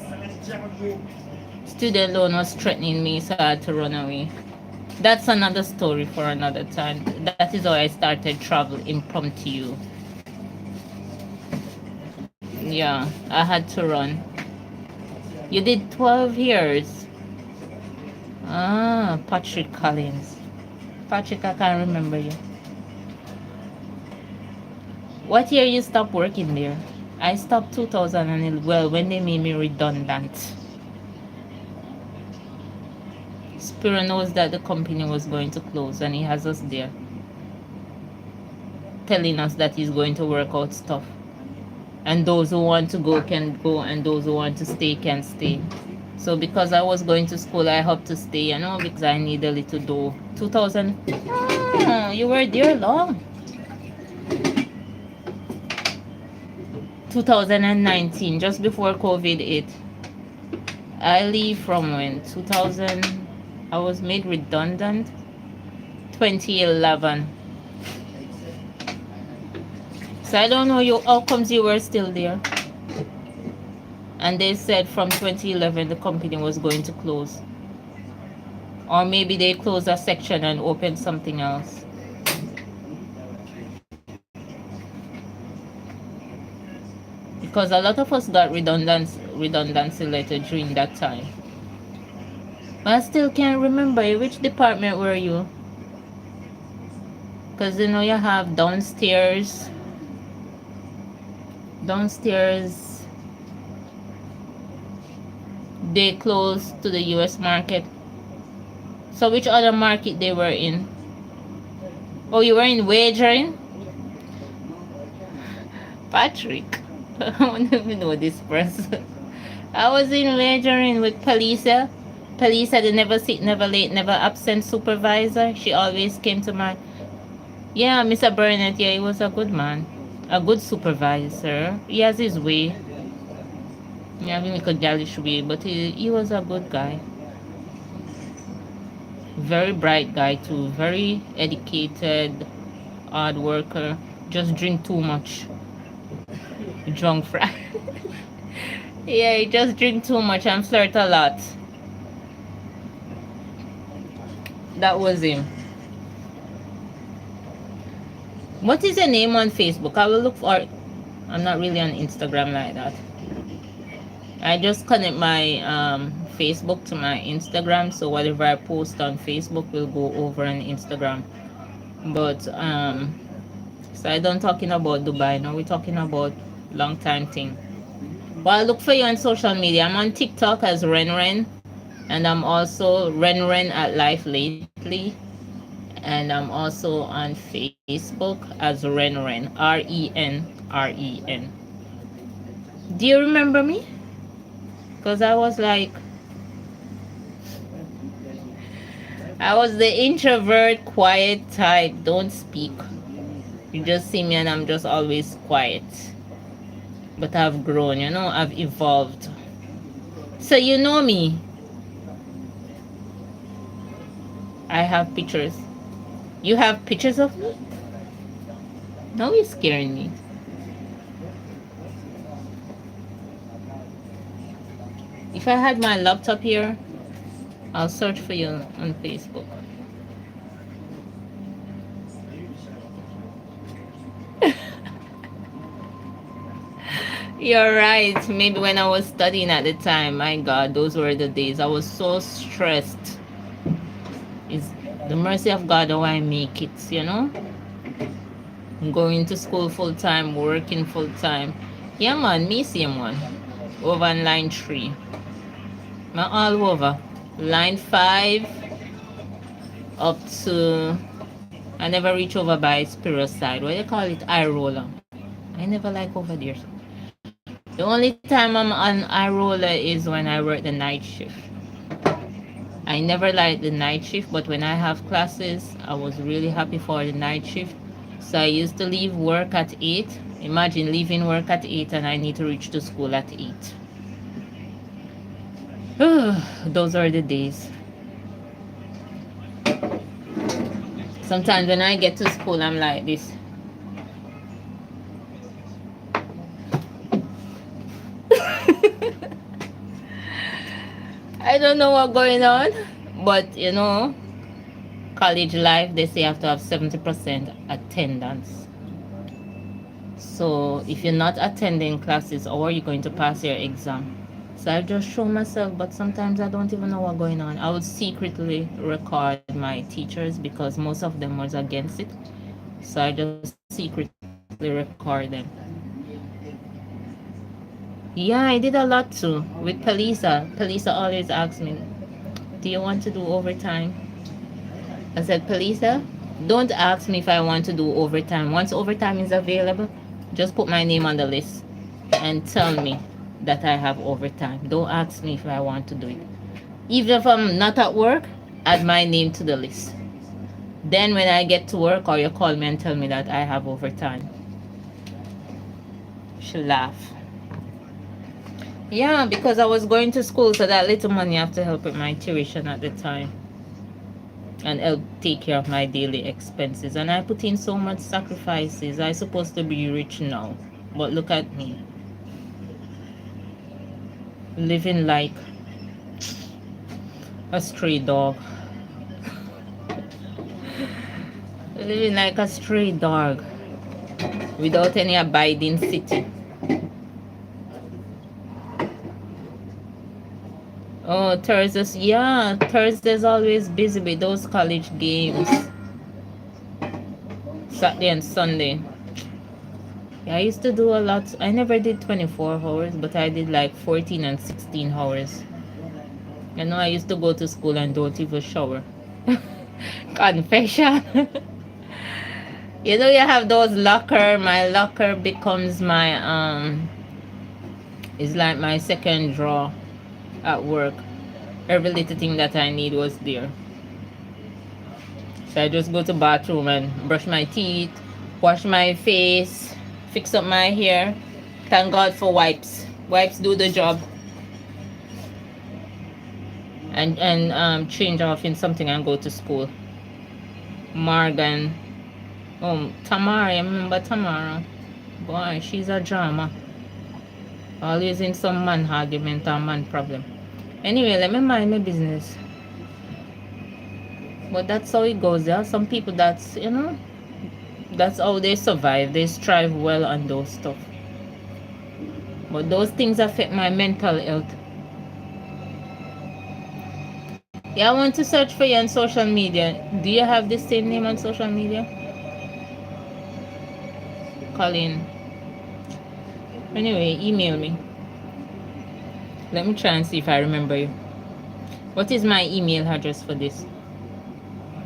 student loan was threatening me, so I had to run away. That's another story for another time. That is how I started travel impromptu. Yeah, I had to run. You did 12 years. Ah, Patrick Collins. Patrick, I can't remember you. What year you stopped working there? I stopped 2011, well, when they made me redundant. Spiro knows that the company was going to close and he has us there. Telling us that he's going to work out stuff. And those who want to go can go and those who want to stay can stay. So because I was going to school, I hope to stay, because I need a little dough. 2000, you were there long. 2019, just before COVID hit. I leave from when? 2000, I was made redundant. 2011. So I don't know you. How comes you were still there? And they said from 2011 the company was going to close. Or maybe they closed a section and opened something else. Because a lot of us got redundancy letter during that time. But I still can't remember. Which department were you? Because you have downstairs. Downstairs, they closed to the US market. So which other market they were in? Oh, you were in wagering? Patrick. I don't even know this person. I was in wagering with Palisa. Palisa, the never sit, never late, never absent supervisor. She always came to my... Yeah, Mr. Burnett, yeah, he was a good man. A good supervisor. He has his way. Yeah, he make a galish way, but he was a good guy. Very bright guy too. Very educated, hard worker. Just drink too much. Drunk fry. Yeah, he just drink too much and flirt a lot. That was him. What is your name on Facebook? I will look for it. I'm not really on Instagram like that. I just connect my Facebook to my Instagram, so whatever I post on Facebook will go over on Instagram. But so I don't talking about Dubai now. We're talking about long time thing. Well, I look for you on social media. I'm on TikTok as Renren, and I'm also Renren at Life Lately. And I'm also on Facebook as Renren, RENREN. Do you remember me? Because I was the introvert, quiet type, don't speak. You just see me and I'm just always quiet. But I've grown, I've evolved. So you know me. I have pictures. You have pictures of me? Now you're scaring me. If I had my laptop here, I'll search for you on Facebook. You're right. Maybe when I was studying at the time, my God, those were the days. I was so stressed. It's the mercy of God how I make it, you know? Going to school full time, working full time. Yeah, man, me same one. Over on line 3. I'm all over. Line 5 up to, I never reach over by Spiro side. What do you call it? Eye roller. I never like over there. The only time I'm on eye roller is when I work the night shift. I never liked the night shift, but when I have classes, I was really happy for the night shift. So I used to leave work at 8. Imagine leaving work at 8 and I need to reach to school at 8. Those are the days. Sometimes when I get to school, I'm like this. I don't know what's going on, but you know, college life, they say you have to have 70% attendance. So if you're not attending classes, how are you going to pass your exam? So I just show myself, but sometimes I don't even know what's going on. I would secretly record my teachers because most of them was against it. So I just secretly record them. Yeah, I did a lot too with Palisa. Palisa always asks me, do you want to do overtime? I said, Palisa, don't ask me if I want to do overtime. Once overtime is available, just put my name on the list and tell me that I have overtime. Don't ask me if I want to do it. Even if I'm not at work, add my name to the list. Then when I get to work or you call me and tell me that I have overtime, she laugh. Yeah, because I was going to school, so that little money I have to help with my tuition at the time and help take care of my daily expenses. And I put in so much sacrifices. I supposed to be rich now, but look at me, living like a stray dog. Living like a stray dog without any abiding city. Oh, Thursdays. Yeah, Thursdays always busy with those college games. Saturday and Sunday. Yeah, I used to do a lot. I never did 24 hours, but I did like 14 and 16 hours. You know, I used to go to school and don't even shower. Confession. You know, you have those locker. My locker becomes my it's like my second drawer at work. Every little thing that I need was there. So I just go to bathroom and brush my teeth, wash my face, fix up my hair. Thank God for wipes. Wipes do the job. And change off in something and go to school. Morgan. Oh, Tamara, I remember Tamara. Boy, she's a drama. Always in some man argument or man problem. Anyway, let me mind my business. But that's how it goes. There are some people that's, you know, that's how they survive. They strive well on those stuff. But those things affect my mental health. Yeah, I want to search for you on social media. Do you have the same name on social media? Colin. Anyway, email me. Let me try and see if I remember you. What is my email address for this?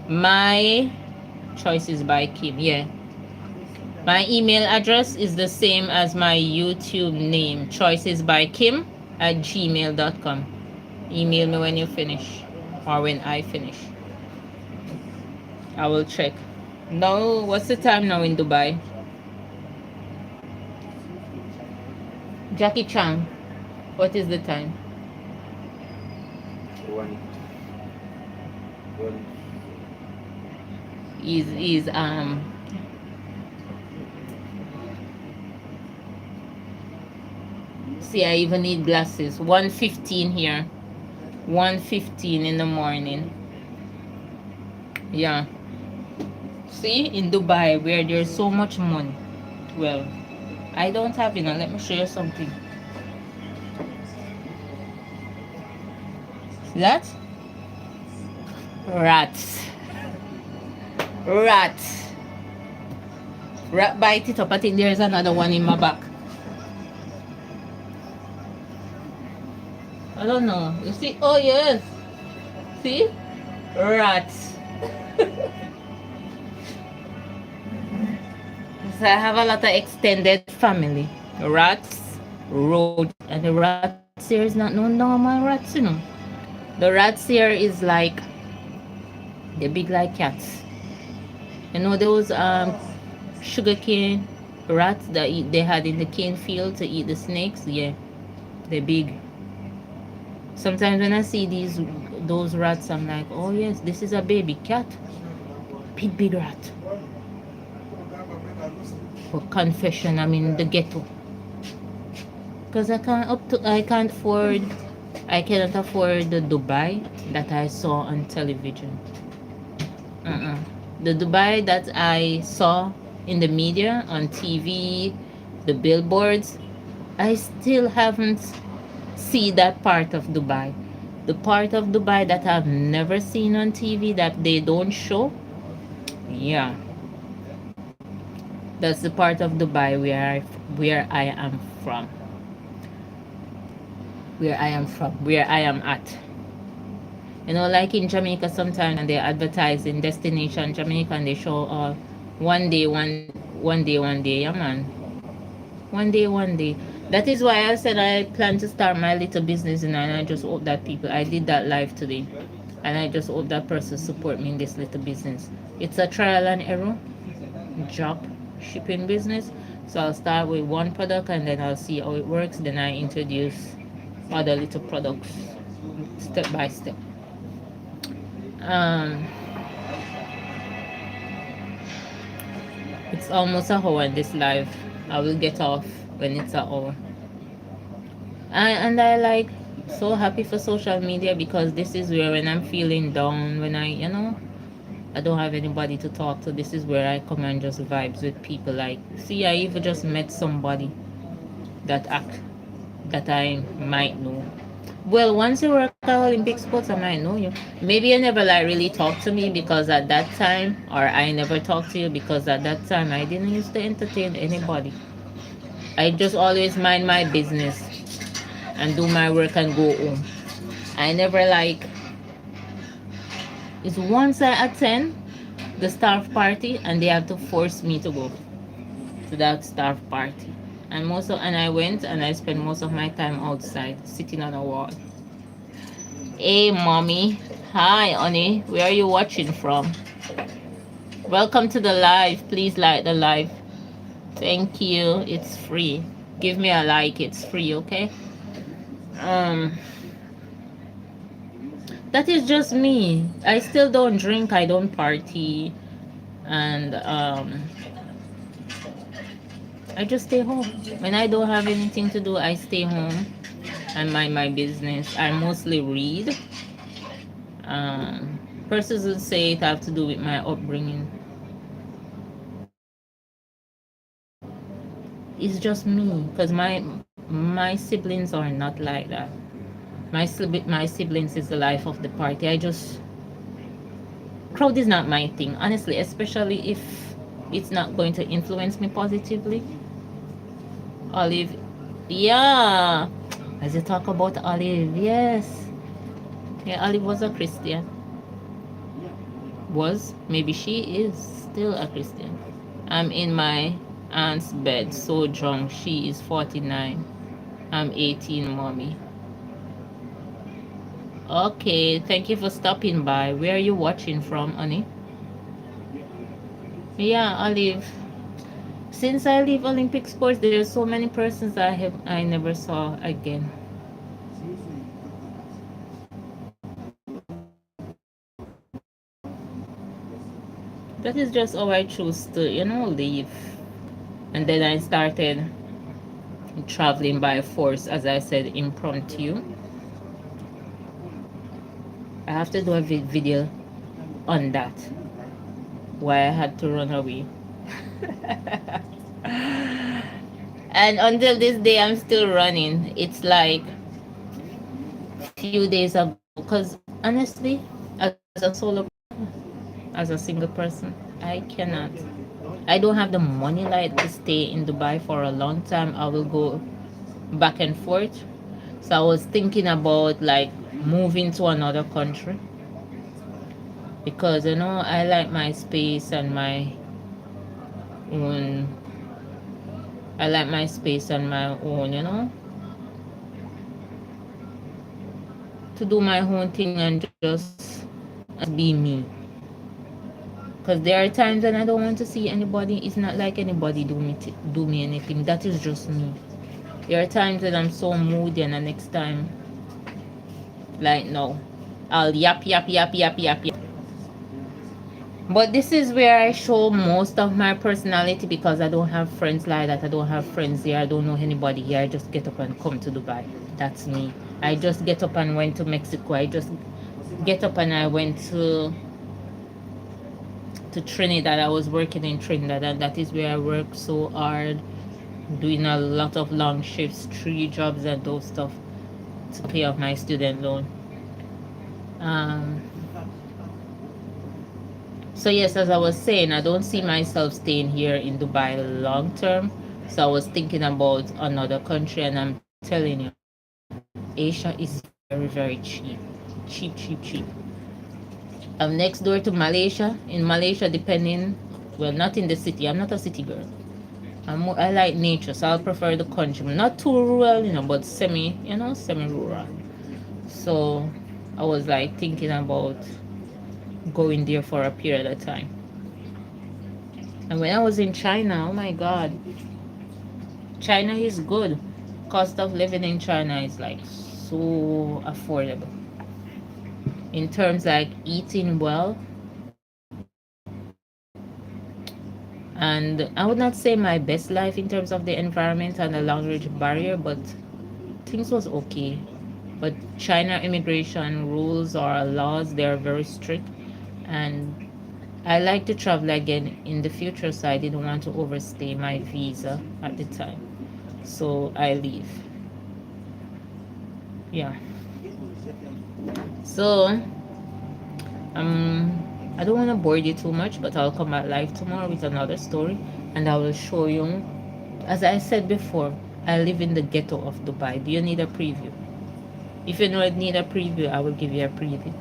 My choices by Kim. Yeah. My email address is the same as my YouTube name, choicesbykim@gmail.com. Email me when you finish or when I finish. I will check. Now, what's the time now in Dubai? Jackie Chan, what is the time? One. Is see, I even need glasses. 1:15 here. 1:15 in the morning. Yeah. See, in Dubai where there's so much money. Well, I don't have, let me show you something. See that? Rats. Rats. Rat bite it up. I think there's another one in my back. I don't know. You see? Oh, yes. See? Rats. So I have a lot of extended family. Rats, roaches, and the rats here is not no normal rats. The rats here is like, they're big like cats. Those sugarcane rats that they had in the cane field to eat the snakes? Yeah, they're big. Sometimes when I see those rats, I'm like, oh yes, this is a baby cat. Big rat. For confession, I'm in the ghetto. Because I cannot afford the Dubai that I saw on television. The Dubai that I saw in the media, on TV, the billboards, I still haven't seen that part of Dubai. The part of Dubai that I've never seen on TV that they don't show, yeah, that's the part of Dubai where I am from, where I am at. Like in Jamaica, sometimes when they advertise in Destination Jamaica and they show one day, one day, yeah, man. One day. That is why I said I plan to start my little business, and I just hope that I did that live today, and I just hope that person support me in this little business. It's a trial and error job shipping business. So I'll start with one product and then I'll see how it works. Then I introduce other little products step by step. Um, it's almost a hour in this live. I will get off when it's an hour. And I like so happy for social media because this is where when I'm feeling down, when I don't have anybody to talk to, this is where I come and just vibes with people. Like, see, I even just met somebody that act that I might know. Well, once you work at Olympic Sports, I might know you. Maybe you never like really talk to me because at that time, or I never talked to you because at that time I didn't used to entertain anybody. I just always mind my business and do my work and go home. I never like. It's once I attend the staff party and they have to force me to go to that staff party. And I went and I spent most of my time outside sitting on a wall. Hey mommy. Hi honey. Where are you watching from? Welcome to the live. Please like the live. Thank you. It's free. Give me a like. It's free, okay? Um that is just me. I still don't drink, I don't party, and I just stay home. When I don't have anything to do, I stay home and mind my business. I mostly read. Persons would say it have to do with my upbringing. It's just me, because my siblings are not like that. My siblings is the life of the party. Crowd is not my thing, honestly, especially if it's not going to influence me positively. Olive, yeah. As you talk about Olive, yes. Yeah, Olive was a Christian. Was, maybe she is still a Christian. I'm in my aunt's bed, so drunk. She is 49. I'm 18, mommy. Okay, thank you for stopping by. Where are you watching from, honey? Yeah, Olive. Since I leave Olympic sports, there's so many persons I never saw again. That is just how I choose to, leave. And then I started traveling by force, as I said, impromptu. I have to do a video on that. Why I had to run away. And until this day, I'm still running. It's like few days ago. Because honestly, as a solo, as a single person, I cannot. I don't have the money like to stay in Dubai for a long time. I will go back and forth. So I was thinking about like moving to another country because I like my space and my own. I like my space and my own, to do my own thing and just be me. Because there are times when I don't want to see anybody. It's not like anybody do me anything. That is just me. There are times when I'm so moody, and the next time, like no, I'll yap yap yap yap yap yap. But this is where I show most of my personality because I don't have friends like that. I don't have friends here. I don't know anybody here. I just get up and come to Dubai. That's me. I just get up and went to Mexico. I just get up and I went to Trinidad. I was working in Trinidad, and that is where I worked so hard, doing a lot of long shifts, 3 jobs, and those stuff to pay off my student loan. Um, so yes, as I was saying, I don't see myself staying here in Dubai long term. So I was thinking about another country, and I'm telling you, Asia is very, very cheap, cheap, cheap, cheap. I'm next door to Malaysia. In Malaysia, depending, well, not in the city. I'm not a city girl. I like nature, so I'll prefer the country. Not too rural, but semi-rural. So I was like thinking about going there for a period of time. And when I was in China, oh my God, China is good. Cost of living in China is like so affordable. In terms like eating well, and I would not say my best life in terms of the environment and the language barrier, but things was okay. But China immigration rules or laws, they are very strict, and I like to travel again in the future, so I didn't want to overstay my visa at the time, so I leave. Yeah. So I don't want to bore you too much, but I'll come back live tomorrow with another story, and I will show you. As I said before, I live in the ghetto of Dubai. Do you need a preview? If you don't need a preview, I will give you a preview.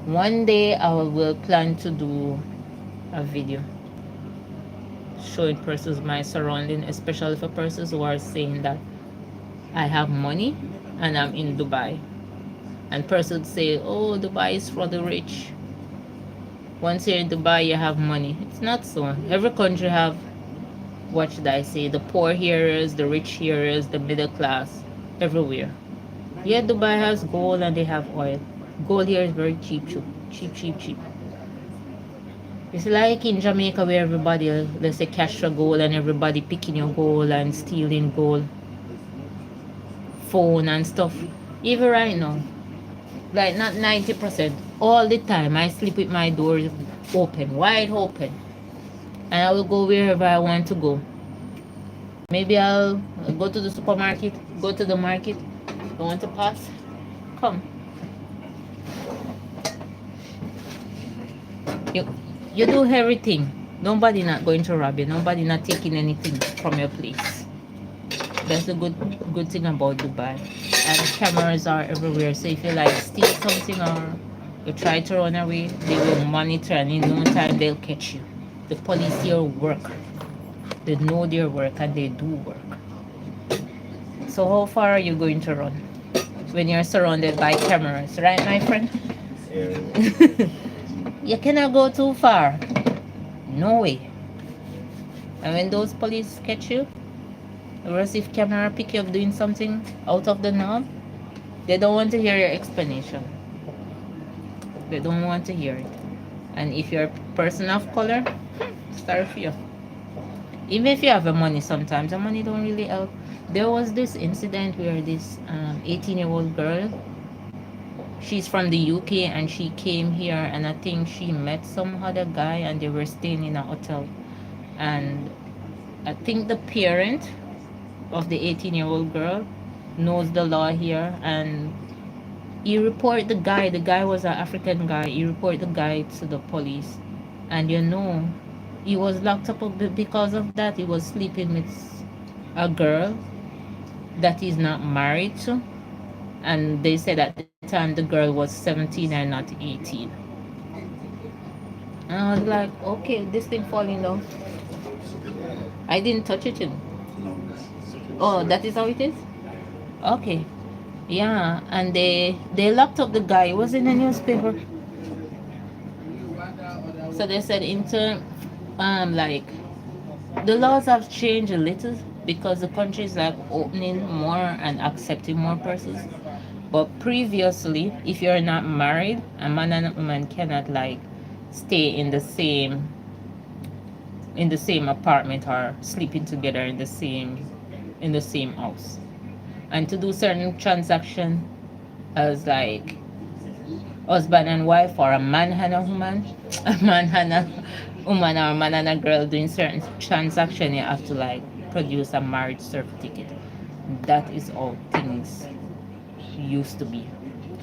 One day I will plan to do a video showing persons my surrounding, especially for persons who are saying that I have money and I'm in Dubai. And persons say, oh, Dubai is for the rich. Once you're in Dubai, you have money. It's not so. Every country have, what should I say, the poor hearers, the rich hearers, the middle class, everywhere. Yeah, Dubai has gold and they have oil. Gold here is very cheap, cheap, cheap, cheap, cheap. It's like in Jamaica where everybody, let's say, cash for gold and everybody picking your gold and stealing gold, phone and stuff. Even right now, like not 90%, all the time I sleep with my doors open, wide open. And I will go wherever I want to go. Maybe I'll go to the supermarket, go to the market. You want to pass? Come. You, you do everything. Nobody not going to rob you. Nobody not taking anything from your place. That's the good thing about Dubai. And cameras are everywhere. So if you like steal something or you try to run away, they will monitor and in no time they'll catch you. The police here work. They know their work and they do work. So how far are you going to run when you're surrounded by cameras, right, my friend? You cannot go too far. No way. And when those police catch you, or if camera pick you up doing something out of the norm, they don't want to hear your explanation. They don't want to hear it. And if you're a person of color, sorry for you. Even if you have the money, sometimes the money don't really help. There was this incident where this 18-year-old girl, she's from the UK and she came here, and I think she met some other guy and they were staying in a hotel. And I think the parent of the 18-year-old girl, knows the law here, and he report the guy. The guy was an African guy. He report the guy to the police, and he was locked up because of that. He was sleeping with a girl that he's not married to, and they said at the time the girl was 17 and not 18. And I was like, okay, this thing falling down. I didn't touch it. Oh, that is how it is? Okay. Yeah, and they locked up the guy. It was in the newspaper. So they said like the laws have changed a little because the country is like opening more and accepting more persons. But previously, if you're not married, a man and a woman cannot like stay in the same apartment or sleeping together in the same house. And to do certain transaction as like husband and wife, or a man and a woman, a man and a woman, or a man and a girl doing certain transaction, you have to like produce a marriage certificate. That is how things used to be.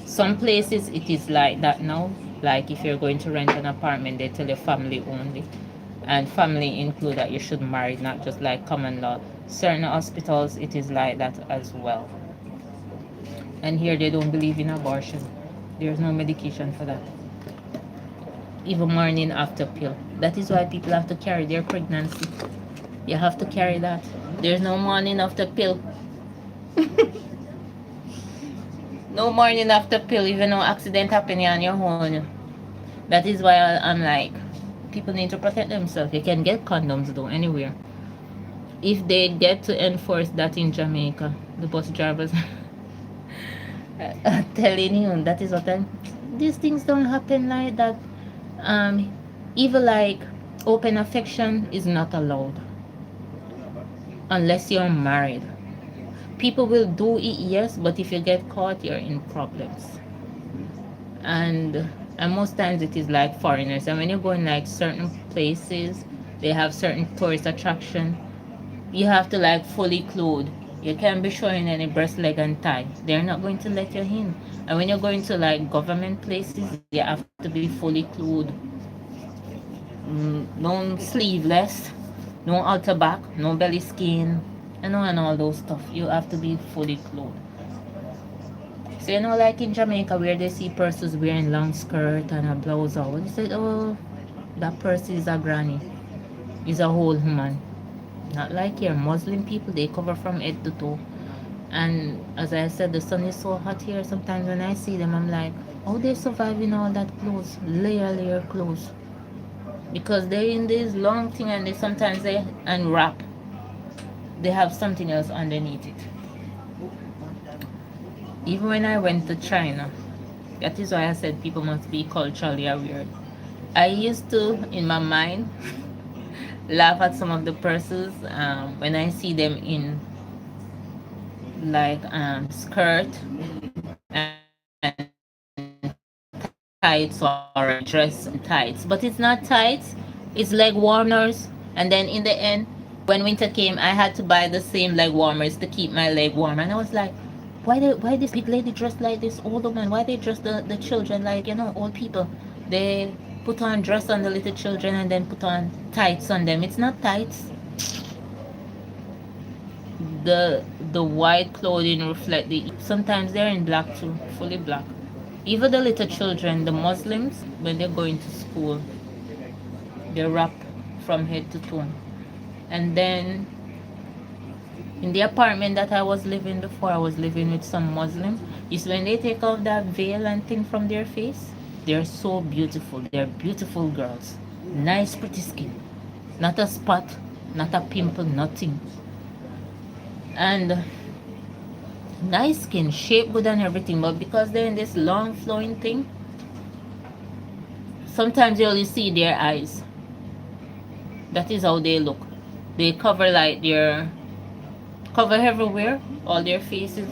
Some places it is like that now. Like if you're going to rent an apartment, they tell you family only. And family include that you should marry, not just like common law. Certain hospitals it is like that as well. And here they don't believe in abortion. There's no medication for that. Even morning after pill. That is why people have to carry their pregnancy. You have to carry that. There's no morning after pill. No morning after pill, even no accident happening on your own. That is why I'm like, people need to protect themselves. You can get condoms though anywhere. If they get to enforce that in Jamaica, the bus drivers telling you that is what I'm. These things don't happen like that. Even like open affection is not allowed unless you're married. People will do it, yes, but if you get caught, you're in problems. And most times it is like foreigners. And when you go in like certain places, they have certain tourist attraction. You have to like fully clothed. You can't be showing any breast, leg, and thigh. They're not going to let you in. And when you're going to like government places, you have to be fully clothed. No sleeveless, no outer back, no belly skin, and all those stuff. You have to be fully clothed. So like in Jamaica where they see persons wearing long skirt and a blouse out, they say, oh, that person is a granny, is a whole woman. Not like here, Muslim people, they cover from head to toe. And as I said, the sun is so hot here. Sometimes when I see them, I'm like, how they survive in all that clothes, layer clothes? Because they're in this long thing, and they unwrap. They have something else underneath it. Even when I went to China, that is why I said people must be culturally aware. I used to, in my mind, laugh at some of the persons when I see them in like skirt and tights, or a dress and tights, but it's not tights, it's leg warmers. And then in the end, when winter came, I had to buy the same leg warmers to keep my leg warm. And I was like, why this big lady dressed like this old woman? Why they dress the children like old people? They put on dress on the little children and then put on tights on them. It's not tights. The white clothing reflect sometimes they're in black too, fully black. Even the little children, the Muslims, when they're going to school, they wrap from head to toe. And then in the apartment that I was living before, I was living with some Muslim. Is when they take off that veil and thing from their face, they're so beautiful. They're beautiful girls. Nice, pretty skin. Not a spot, not a pimple, nothing. And nice skin, shape good and everything. But because they're in this long flowing thing, sometimes you only see their eyes. That is how they look. They cover like cover everywhere, all their faces,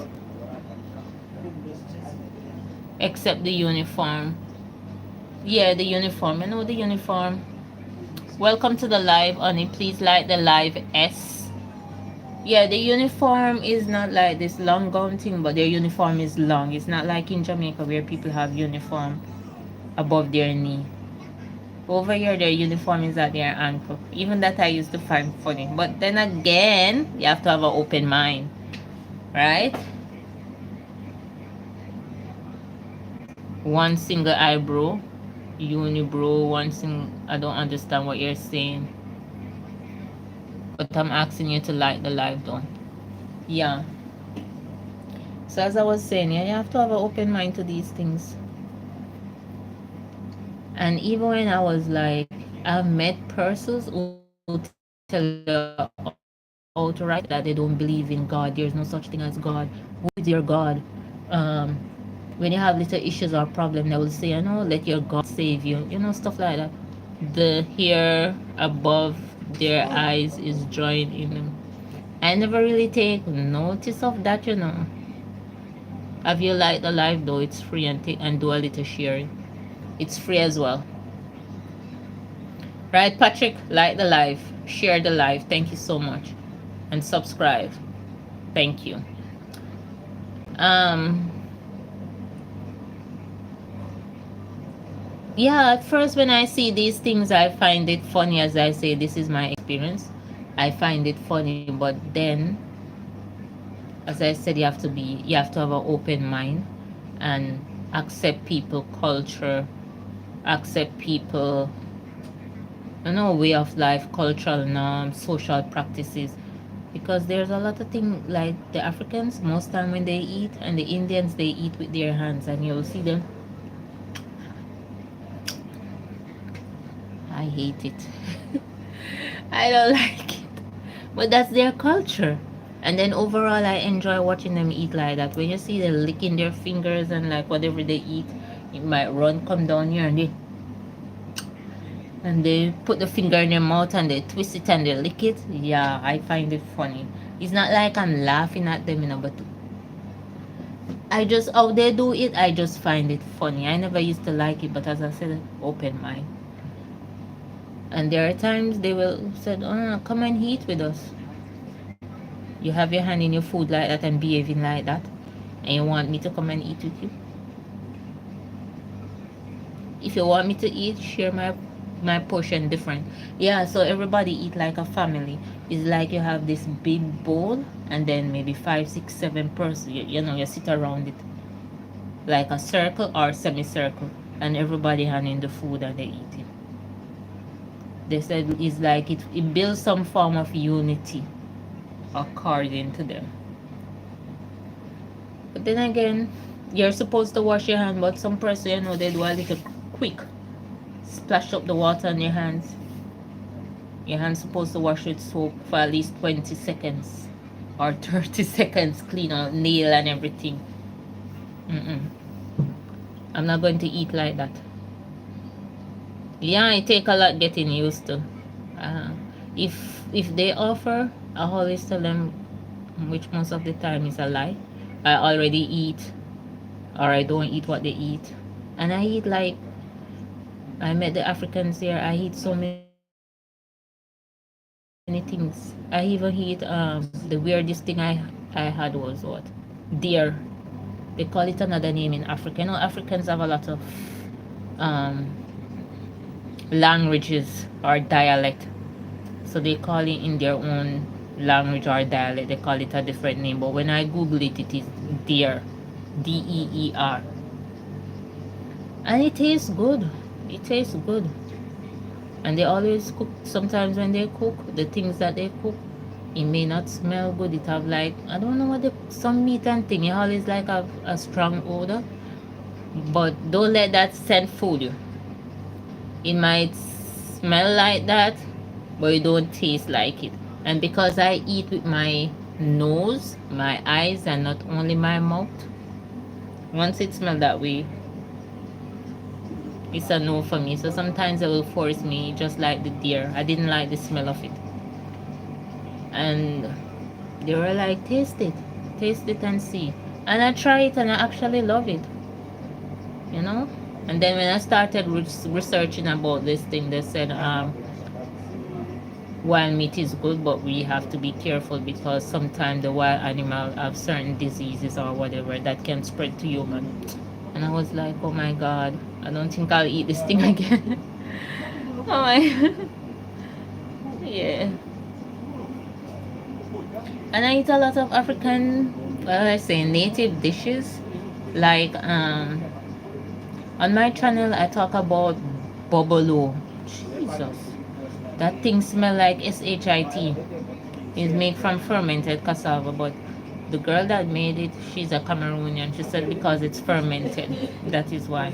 except the uniform. Yeah, the uniform. The uniform. Welcome to the live, honey. Please like the live S. Yeah, the uniform is not like this long gown thing, but their uniform is long. It's not like in Jamaica where people have uniform above their knee. Over here, their uniform is at their ankle. Even that I used to find funny. But then again, you have to have an open mind, right? One single eyebrow, unibrow, one single. I don't understand what you're saying. But I'm asking you to like the live though. Yeah. So as I was saying, yeah, you have to have an open mind to these things. And even when I was like, I've met persons who tell you outright that they don't believe in God. There's no such thing as God. Who is your God? Um, when you have little issues or problem, they will say, you know, let your God save you. You know, stuff like that. The hair above their eyes is joined in them. I never really take notice of that, you know. Have you liked the live though? It's free and take and do a little sharing. It's free as well. Right, Patrick? Like the live, share the live. Thank you so much. And subscribe. Thank you. Um yeah, at first when I see these things I find it funny. As I say, this is my experience. I find it funny, but then as I said, you have to have an open mind and accept people culture, accept people, you know, way of life, cultural norms, social practices. Because there's a lot of things like the Africans, most time when they eat, and the Indians, they eat with their hands, and you'll see them. I hate it. I don't like it. But that's their culture. And then overall, I enjoy watching them eat like that. When you see them licking their fingers and like whatever they eat, it might run, come down here, and they put the finger in their mouth and they twist it and they lick it. Yeah, I find it funny. It's not like I'm laughing at them, you know, but I just how they do it, I just find it funny. I never used to like it, but as I said, open mind. And there are times they will say, "Oh, come and eat with us." You have your hand in your food like that and behaving like that, and you want me to come and eat with you. If you want me to eat, share my portion different. Yeah, so everybody eat like a family. It's like you have this big bowl, and then maybe 5, 6, 7 person. You know, you sit around it like a circle or semicircle, and everybody handing the food and they eat it. They said it's like it builds some form of unity according to them. But then again, you're supposed to wash your hand, but some person, you know, they do a little quick splash up the water on your hands. Your hand's supposed to wash with soap for at least 20 seconds or 30 seconds, clean out nail and everything. Mm-mm. I'm not going to eat like that. Yeah, it take a lot getting used to. Uh, if they offer, I always tell them, which most of the time is a lie. I already eat, or I don't eat what they eat, and I eat like I met the Africans here. I eat so many things. I even eat the weirdest thing I had was what? Deer. They call it another name in Africa. You know, Africans have a lot of um languages or dialect. So they call it in their own language or dialect. They call it a different name. But when I Google it, it is deer. Deer. And it tastes good. It tastes good. And they always cook. Sometimes when they cook, the things that they cook, it may not smell good. It have like, I don't know what some meat and thing. It always like have a strong odor. But don't let that scent fool you. It might smell like that, but it don't taste like it. And because I eat with my nose, my eyes, and not only my mouth, once it smells that way, it's a no for me. So sometimes it will force me, just like the deer. I didn't like the smell of it. And they were like, taste it and see. And I try it and I actually love it, you know? And then when I started researching about this thing, they said, wild meat is good, but we have to be careful because sometimes the wild animal have certain diseases or whatever that can spread to human. And I was like, oh my god, I don't think I'll eat this thing again. Oh my, yeah. And I eat a lot of African, well, I say native dishes. Like on my channel, I talk about bobolo. Jesus, that thing smell like shit. It's made from fermented cassava, but the girl that made it, she's a Cameroonian. She said because it's fermented, that is why.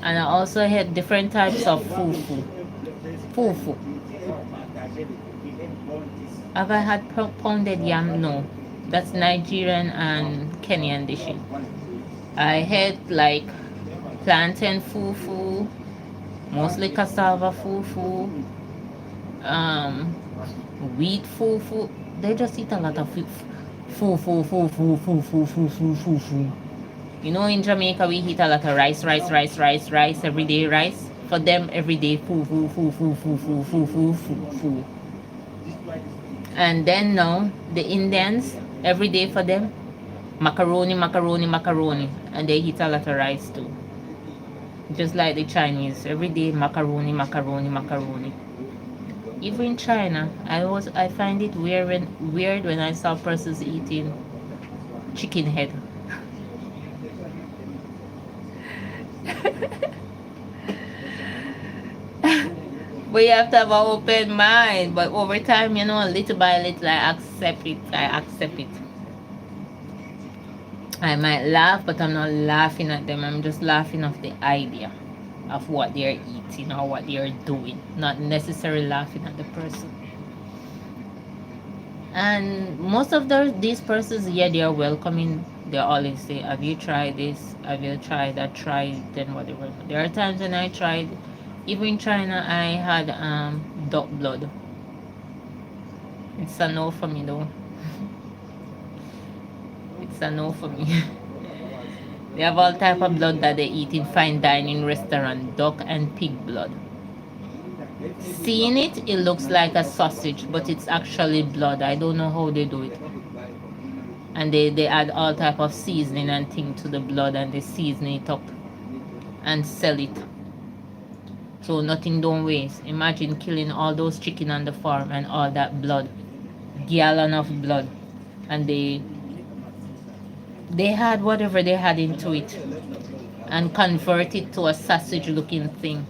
And I also had different types of fufu. Fufu. Have I had pounded yam? No. That's Nigerian and Kenyan dishes. I had like plantain fufu, mostly cassava fufu, um, wheat fufu. They just eat a lot of fufu. You know, in Jamaica we eat a lot of rice every day rice. For them, every day fufu. And then now the Indians, every day for them, macaroni, and they eat a lot of rice too. Just like the Chinese, every day macaroni. Even in China, I find it weird when I saw persons eating chicken head. But you have to have an open mind. But over time, you know, little by little, I accept it. I might laugh, but I'm not laughing at them. I'm just laughing off the idea of what they're eating or what they're doing, not necessarily laughing at the person. And most of these persons, yeah, they are welcoming. They always say, have you tried this? Have you tried that? Try it, then whatever. There are times when I tried, even in China, I had duck blood. It's a no for me though. It's a no for me. They have all type of blood that they eat in fine dining restaurant, duck and pig blood. Seeing it, it looks like a sausage, but it's actually blood. I don't know how they do it. And they add all type of seasoning and thing to the blood, and they season it up and sell it. So nothing don't waste. Imagine killing all those chicken on the farm and all that blood, gallon of blood, and they had whatever they had into it and convert it to a sausage looking thing.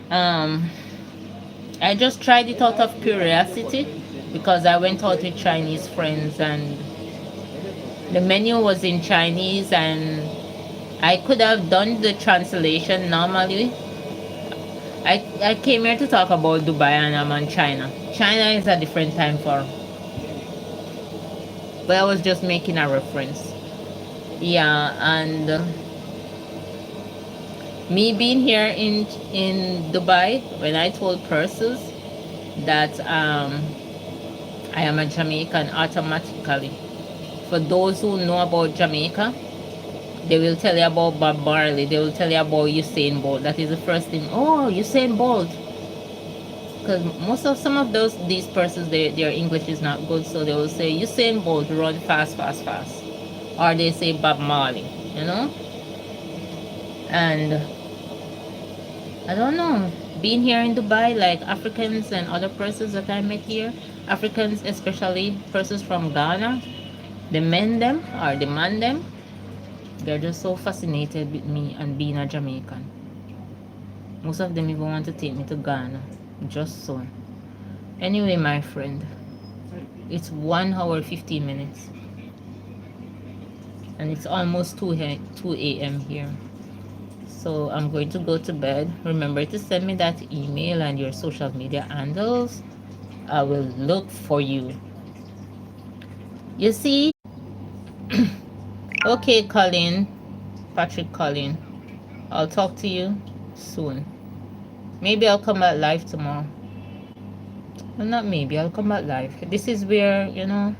I just tried it out of curiosity because I went out with Chinese friends and the menu was in Chinese, and I could have done the translation normally. I came here to talk about Dubai and I'm on China. China is a different time for, but I was just making a reference. Yeah, and me being here in Dubai, when I told persons that I am a Jamaican, automatically, for those who know about Jamaica, they will tell you about Bob Marley. They will tell you about Usain Bolt. That is the first thing. Oh, Usain Bolt. Because most of some of these persons, their English is not good, so they will say Usain Bolt, run fast, or they say Bob Marley. You know, and I don't know. Being here in Dubai, like Africans and other persons that I met here, Africans especially persons from Ghana, the men them or the man them, they're just so fascinated with me and being a Jamaican. Most of them even want to take me to Ghana, just so. Anyway, my friend, it's 1 hour 15 minutes, and it's almost 2 a.m. here. So I'm going to go to bed. Remember to send me that email and your social media handles. I will look for you. You see? Okay, Colin. Patrick Colin. I'll talk to you soon. Maybe I'll come back live tomorrow. Well, not maybe. I'll come back live. This is where, you know,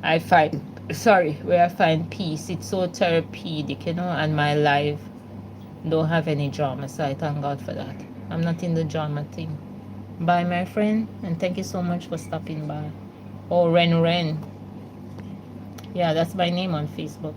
I find peace. It's so therapeutic, you know, and my life don't have any drama, so I thank God for that. I'm not in the drama thing. Bye, my friend, and thank you so much for stopping by. Oh, Ren Ren. Yeah, that's my name on Facebook.